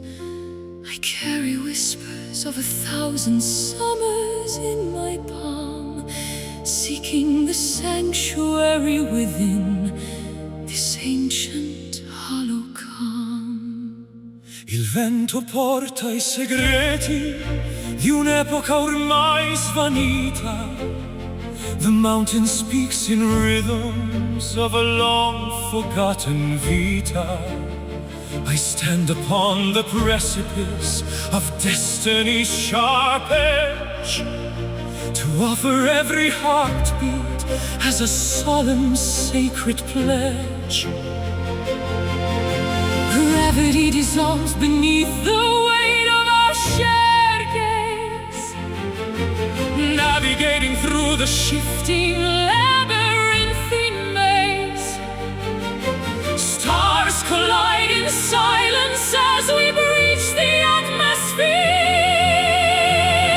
I carry whispers of 1,000 summers in my palm, seeking the sanctuary within this ancient hollow calm. Il vento porta i segreti di un'epoca ormai svanita. The mountain speaks in rhythms of a long forgotten vita. I stand upon the precipice of destiny's sharp edge, to offer every heartbeat as a solemn sacred pledge. Gravity dissolves beneath the weight of our shared gaze, Navigating through the shifting labyrinthine maze. stars collide in Silence as we breach the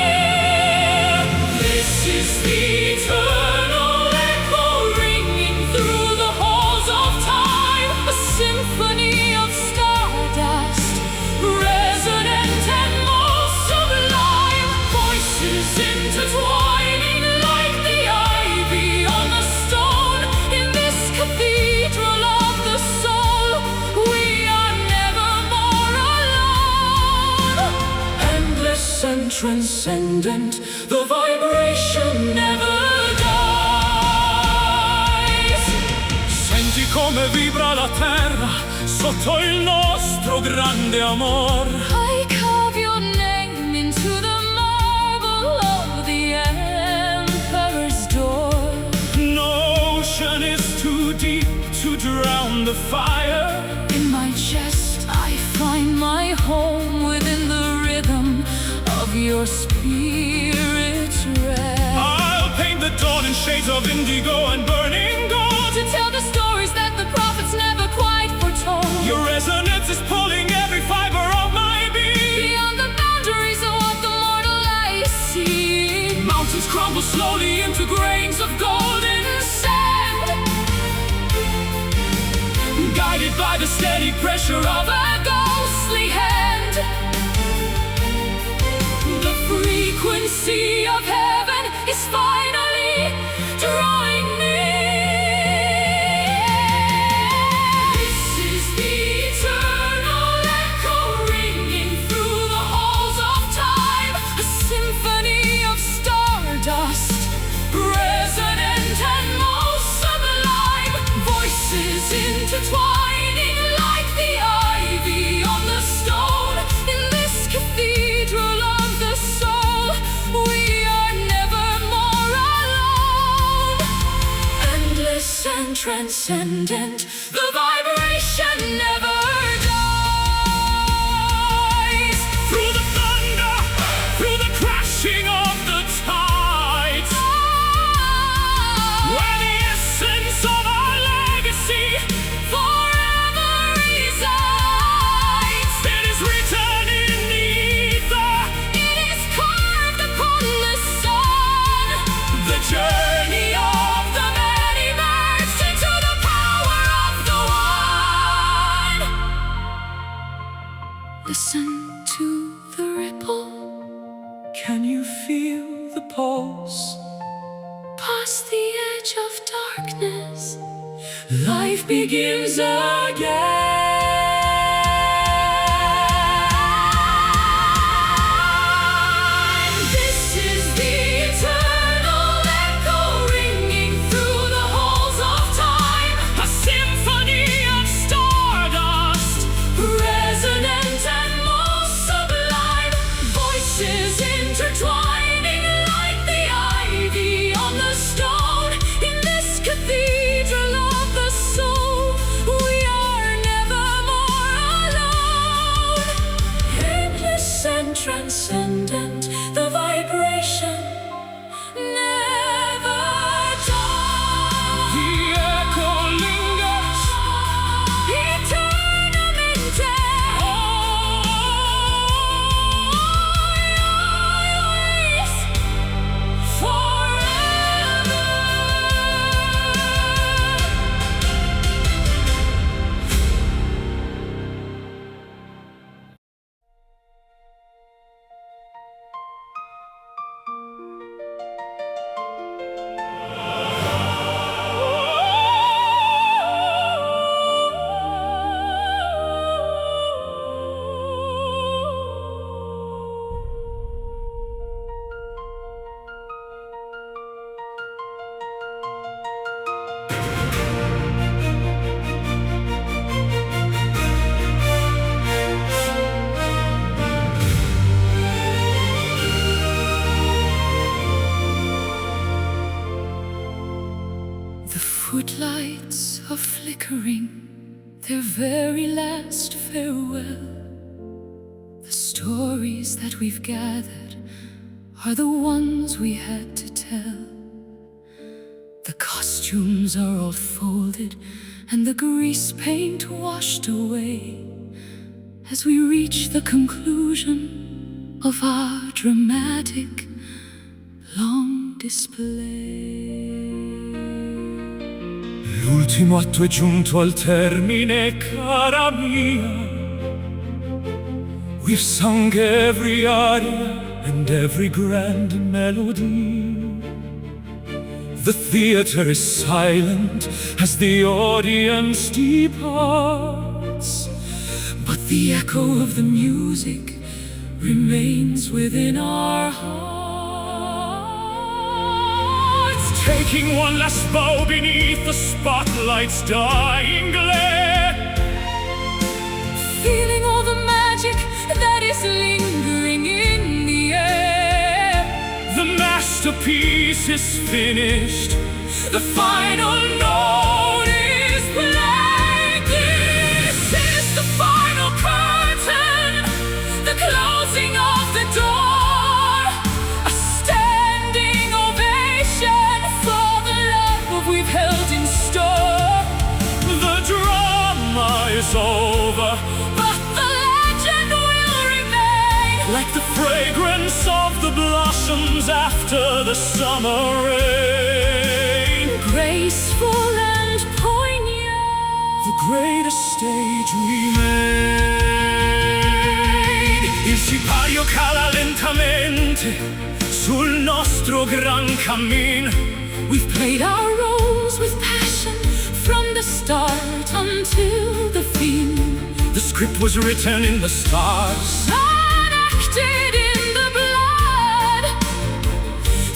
atmosphere. This is the eternal echo Ringing through the halls of time, a symphony of stardust, resonant and most sublime. Voices intertwining like the ivy on the stone. In this cathedral of the soul, we are never more alone. endless and transcendent, the vibration never dies. Senti come vibra la terra sotto il nostro grande amor. I carve your name into the marble of the emperor's door. No ocean is too deep to drown the fire. In my chest I find my home within the rhythm of your spirit's rest. I'll paint the dawn in shades of indigo and burning gold. To tell the stories that the prophets never quite foretold. Your resonance is pulling every fiber of my being. Beyond the boundaries of what the mortal eyes see, Mountains crumble slowly into grains of golden sand, guided by the steady pressure of a ghostly hand. The frequency of heaven is finally drawing near. This is the eternal echo ringing through the halls of time, a symphony of stardust, resonant and most sublime. Voices intertwining like the ivy on the stone. In this cathedral of the soul, we are never more alone. Endless and transcendent, the vibration never dies. through the thunder, through the crashing of the tides, where the essence of our legacy forever resides. it is written in the ether. It is carved upon the sun. The journey of the many merged into the power of the one. Listen to the ripple Can you feel the pulse? past the edge of darkness. Life begins again. This is the eternal echo ringing through the halls of time, A symphony of stardust, resonant and most sublime. Voices intertwining like the ivy on the stone. In this cathedral of the soul, we are never more alone. Endless and transcendent, the vibration never dies. the echo lingers. Eternamente. Oh, footlights are flickering their very last farewell. The stories that we've gathered are the ones we had to tell. The costumes are all folded and the grease paint washed away as we reach the conclusion of our dramatic long display. L'ultimo atto è giunto al termine, cara mia. We've sung every aria and every grand melody. The theater is silent as the audience departs, but the echo of the music remains within our hearts, taking one last bow beneath the spotlight's dying glare, feeling all the magic that is lingering in the air. The masterpiece is finished, the final note is played. This is the final curtain, the closing of the door, a standing ovation for the love we've held in store. The drama is over, but the legend will remain, like the fragrance of the blossoms after the summer rain. graceful and poignant. The greatest stage we made. Il sipario cala lentamente sul nostro gran cammin. We've played our roles with passion from the start until the fin. The script was written in the stars, Enacted in the blood,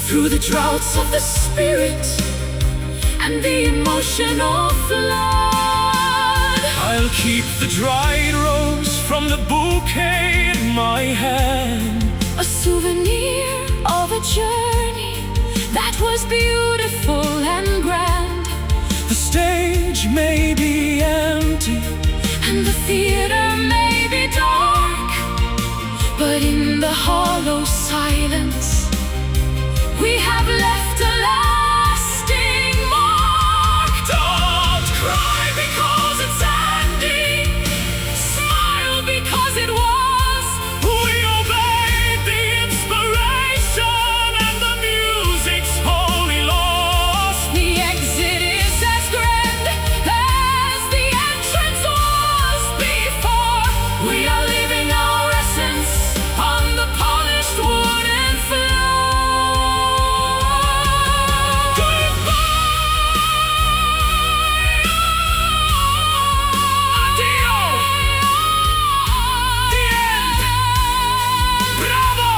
through the droughts of the spirit and the emotional flood. I'll keep the dried rose from the bouquet in my hand, A souvenir of a journey that was beautiful and grand. the stage may be empty, And the theater may be dark, but in the hollow silence we have left a lasting mark. don't cry because it's ending, Smile because it was. we obeyed the inspiration and the music's holy laws. The exit is as grand as the entrance was before. We are leaving our essence on the polished wooden floor. Goodbye, addio, the end, bravo.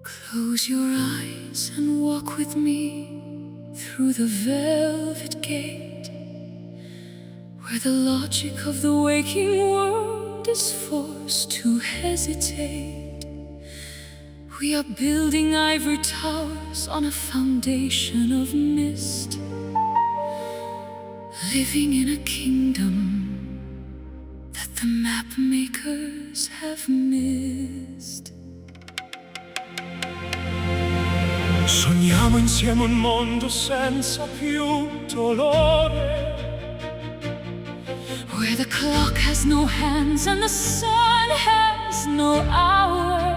Close your eyes and walk with me through the velvet gate, where the logic of the waking world is forced to hesitate. We are building ivory towers on a foundation of mist, living in a kingdom that the map makers have missed. Costruiamo insieme un mondo senza più dolore, where the clock has no hands and the sun has no hour.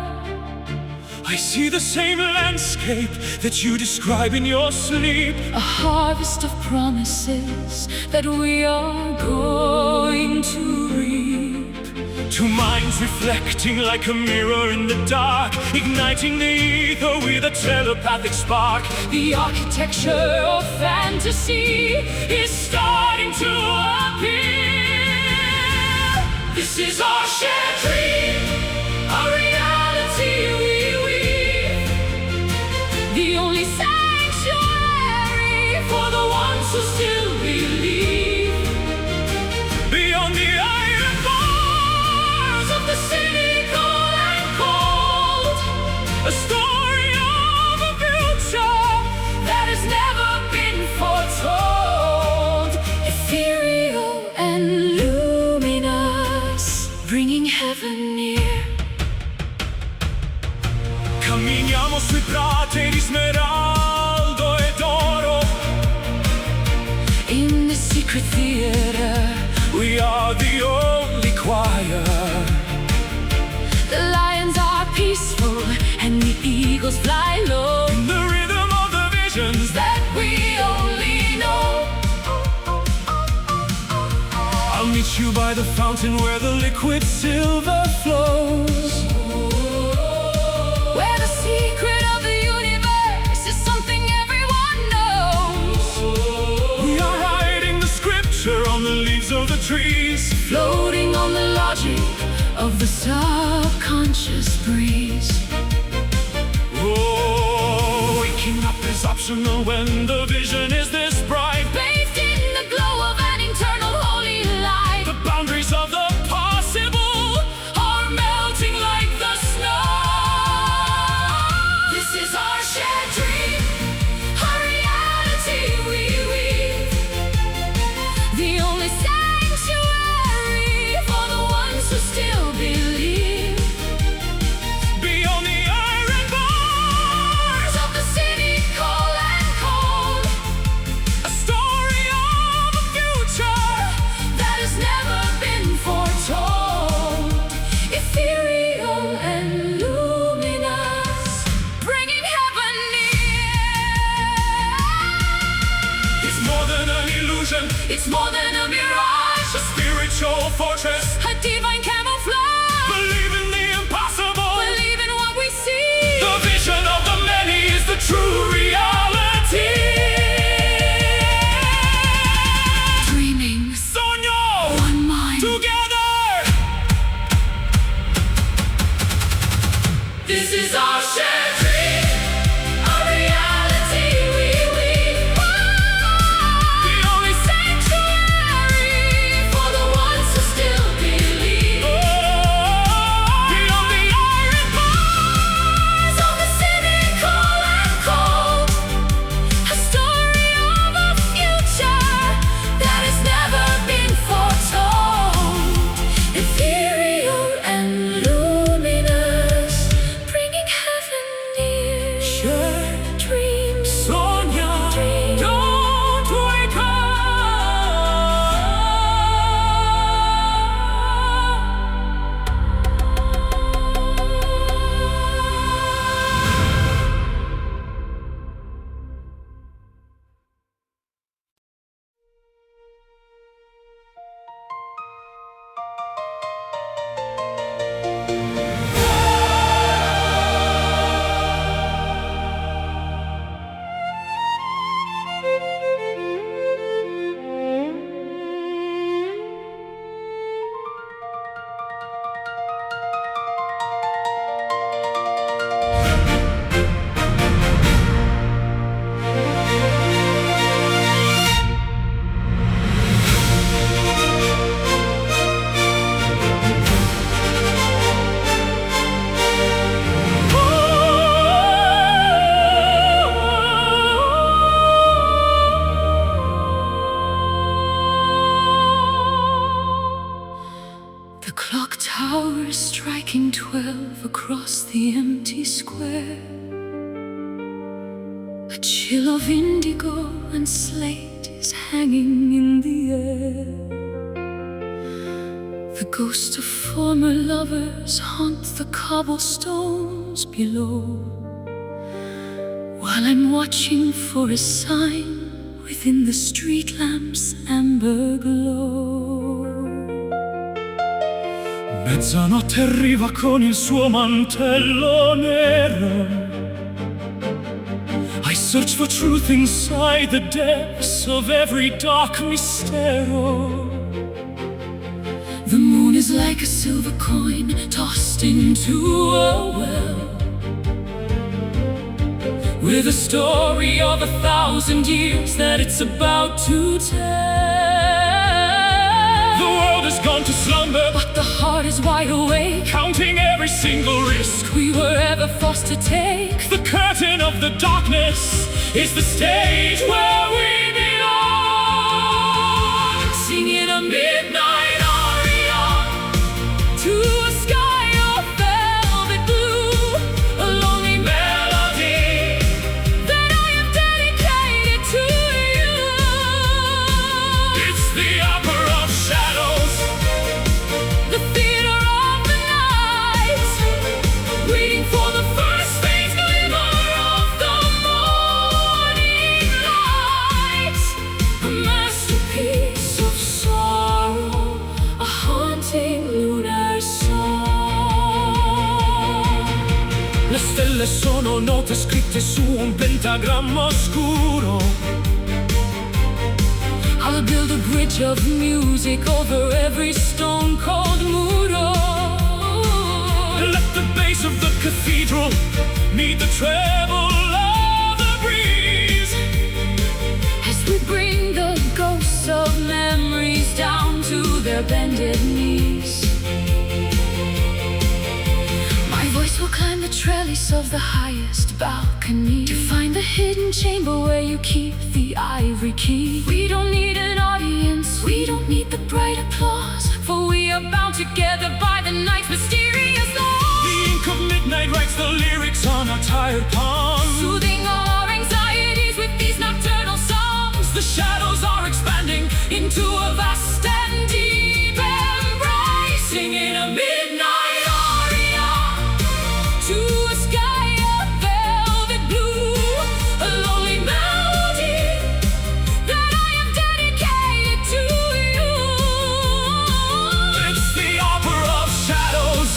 I see the same landscape that you describe in your sleep, A harvest of promises that we are going to reap. two minds reflecting like a mirror in the dark, igniting the ether with a telepathic spark. The architecture of fantasy is starting to appear. This is our shared dream, A reality we weave, the only sanctuary for the ones who still believe. beyond the iron Bars of the cynical and cold, a story of a future that has never been foretold. Ethereal and luminous, bringing heaven near. Camminiamo sui prati di smeraldo ed oro. In the secret theater, We are the only choir. the lions are peaceful and the eagles fly low. The rhythm of the visions That we only know. I'll meet you by the fountain where the liquid silver flows. Where the secret of the universe is something everyone knows. We are writing the scripture on the leaves of the trees, Floating on the logic of the subconscious breeze. Oh, waking up is optional when the vision is this bright. Bathed in the glow of an eternal holy light. The boundaries of the possible Are melting like the snow. This is our shared dream, a reality we weave, the only sanctuary for the ones who still believe. beyond the iron Bars of the cynical and cold, a story of a future. that has never been foretold. Ethereal and luminous, bringing heaven near. It's more than an illusion, It's more than a mirage, a spiritual fortress. a divine camouflage. Believe in the impossible. Believe in what we see. The vision of the many is the true reality. Dreaming, Sogno, one mind. together. This is our shared dream, a reality we weave. The only sanctuary for the ones who still believe. Beyond the iron Bars of the cynical and cold, a story of a future that has never been foretold. Ethereal and luminous, bringing heaven near. shared Dreams, Sonia, Dream. don't wake up. hours striking 12 across the empty square. A chill of indigo and slate is hanging in the air. The ghosts of former lovers haunt the cobblestones below, while I'm watching for a sign within the street lamp's amber glow. Mezzanotte arriva con il suo mantello nero. I search for truth inside the depths of every dark mistero. The moon is like a silver coin tossed into a well, with a story of 1,000 years that it's about to tell. The world has gone to slumber, but the heart is wide awake, counting every single risk we were ever forced to take. The curtain of the darkness is the stage where we belong, singing a midnight aria to a sky of velvet blue, a lonely melody that I have dedicated to you. It's the opera of shadows, the theater of the night, waiting for the first faint glimmer of the morning light. A masterpiece of sorrow, a haunting lunar song. Le stelle sono note scritte su un pentagramma oscuro. I'll build a bridge of music over every stone-cold muro. Let the bass of the cathedral meet the treble of the breeze, As we bring the ghosts of memories down to their bended knees. My voice will climb the trellis of the highest balcony to find the hidden chamber where you keep the ivory key. We don't need an audience, we don't need the bright applause, for we are bound together by the night's mysterious law. the ink of midnight writes the lyrics on our tired palms. Soothing all our anxieties with these nocturnal songs. The shadows are expanding Into a vast and deep embrace, singing a midnight aria to a sky of velvet blue, a lonely melody that I have dedicated to you. It's the opera of shadows,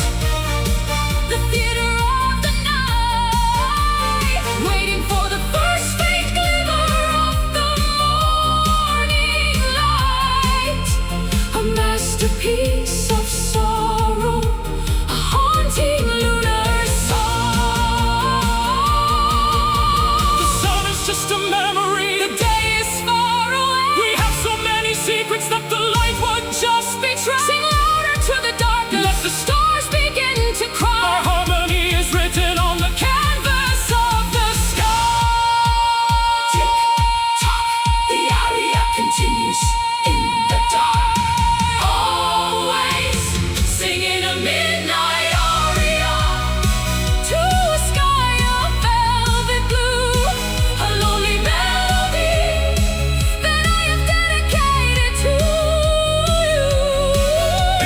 The theater of the night, waiting for the first faint glimmer of the morning light. A masterpiece of sorrow, a haunting lunar song. the sun is just a memory. The day is far away. We have so many secrets that the light would just Betray. Sing louder to the darkness. Let the stars begin to Our cry. harmony is written on the Canvas of the sky. tick tock. The aria continues in the dark. Always singing a midnight aria to a sky of velvet blue, a lonely melody that I have dedicated to you.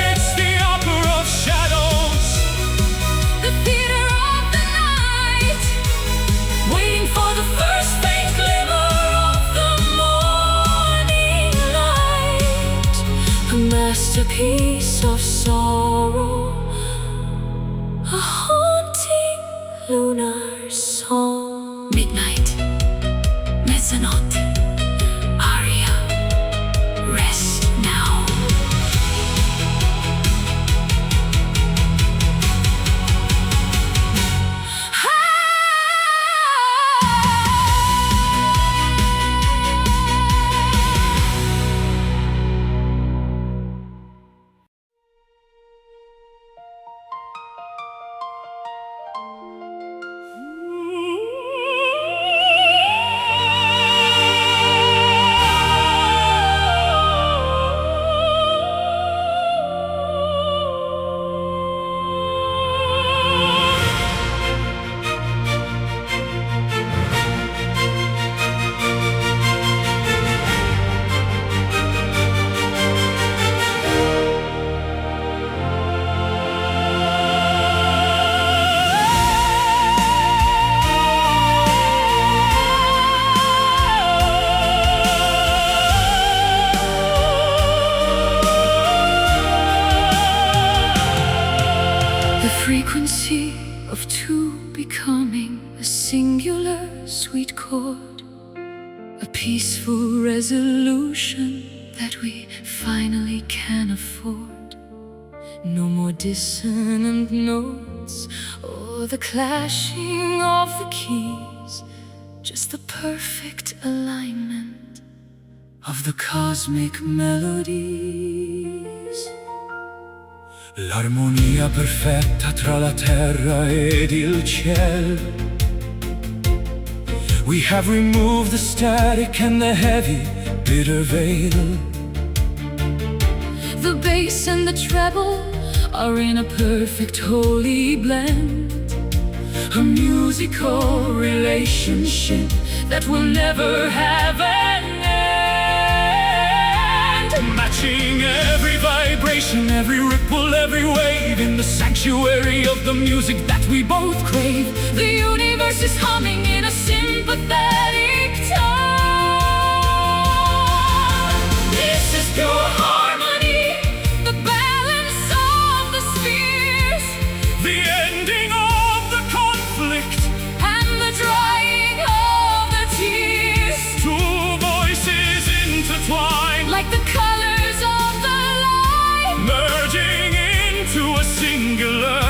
It's the opera of shadows, The theater of the night, waiting for the first faint glimmer of the morning light. A masterpiece of sorrow, a haunting lunar song. Midnight, mezzanotte, aria, rest now. frequency of two becoming a singular sweet chord, a peaceful resolution that we finally can afford. No more dissonant notes or the clashing of the keys, just the perfect alignment of the cosmic melodies. L'armonia perfetta tra la terra ed il cielo. We have removed the static and the heavy, bitter veil. The bass and the treble are in a perfect holy blend, a musical relationship that will never have an end, Matching every vibration, every ripple, every wave in the sanctuary of the music that we both crave. The universe is humming in a sympathetic tone. This is pure harmony, the balance of the spheres, The ending of the conflict, and the drying of the tears. two voices intertwined, Like the colors of the light, merging into a singular.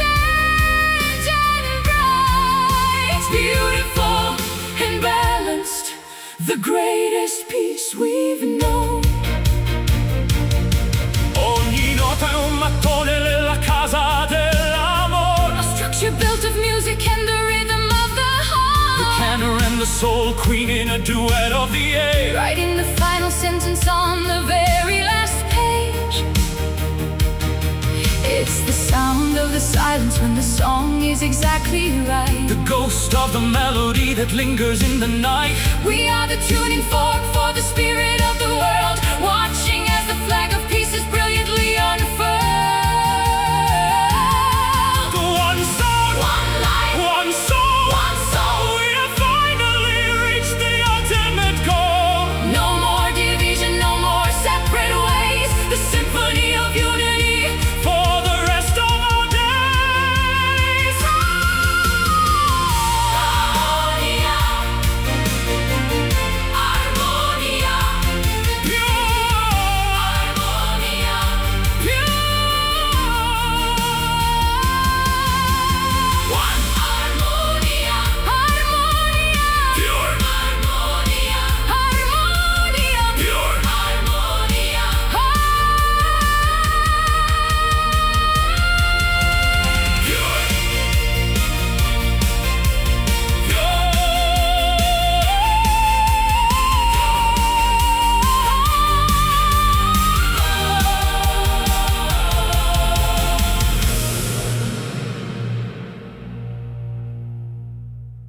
magnificent and bright, beautiful and balanced, the greatest peace we've known. Ogni nota è un mattone nella casa dell'amore. A structure built of music and the rhythm of the The heart, tenor and the soul queen in a duet of the air. writing the final sentence on the very last page. It's the sound of the silence when the song is exactly right. The ghost of the melody that lingers in the night. We are the tuning fork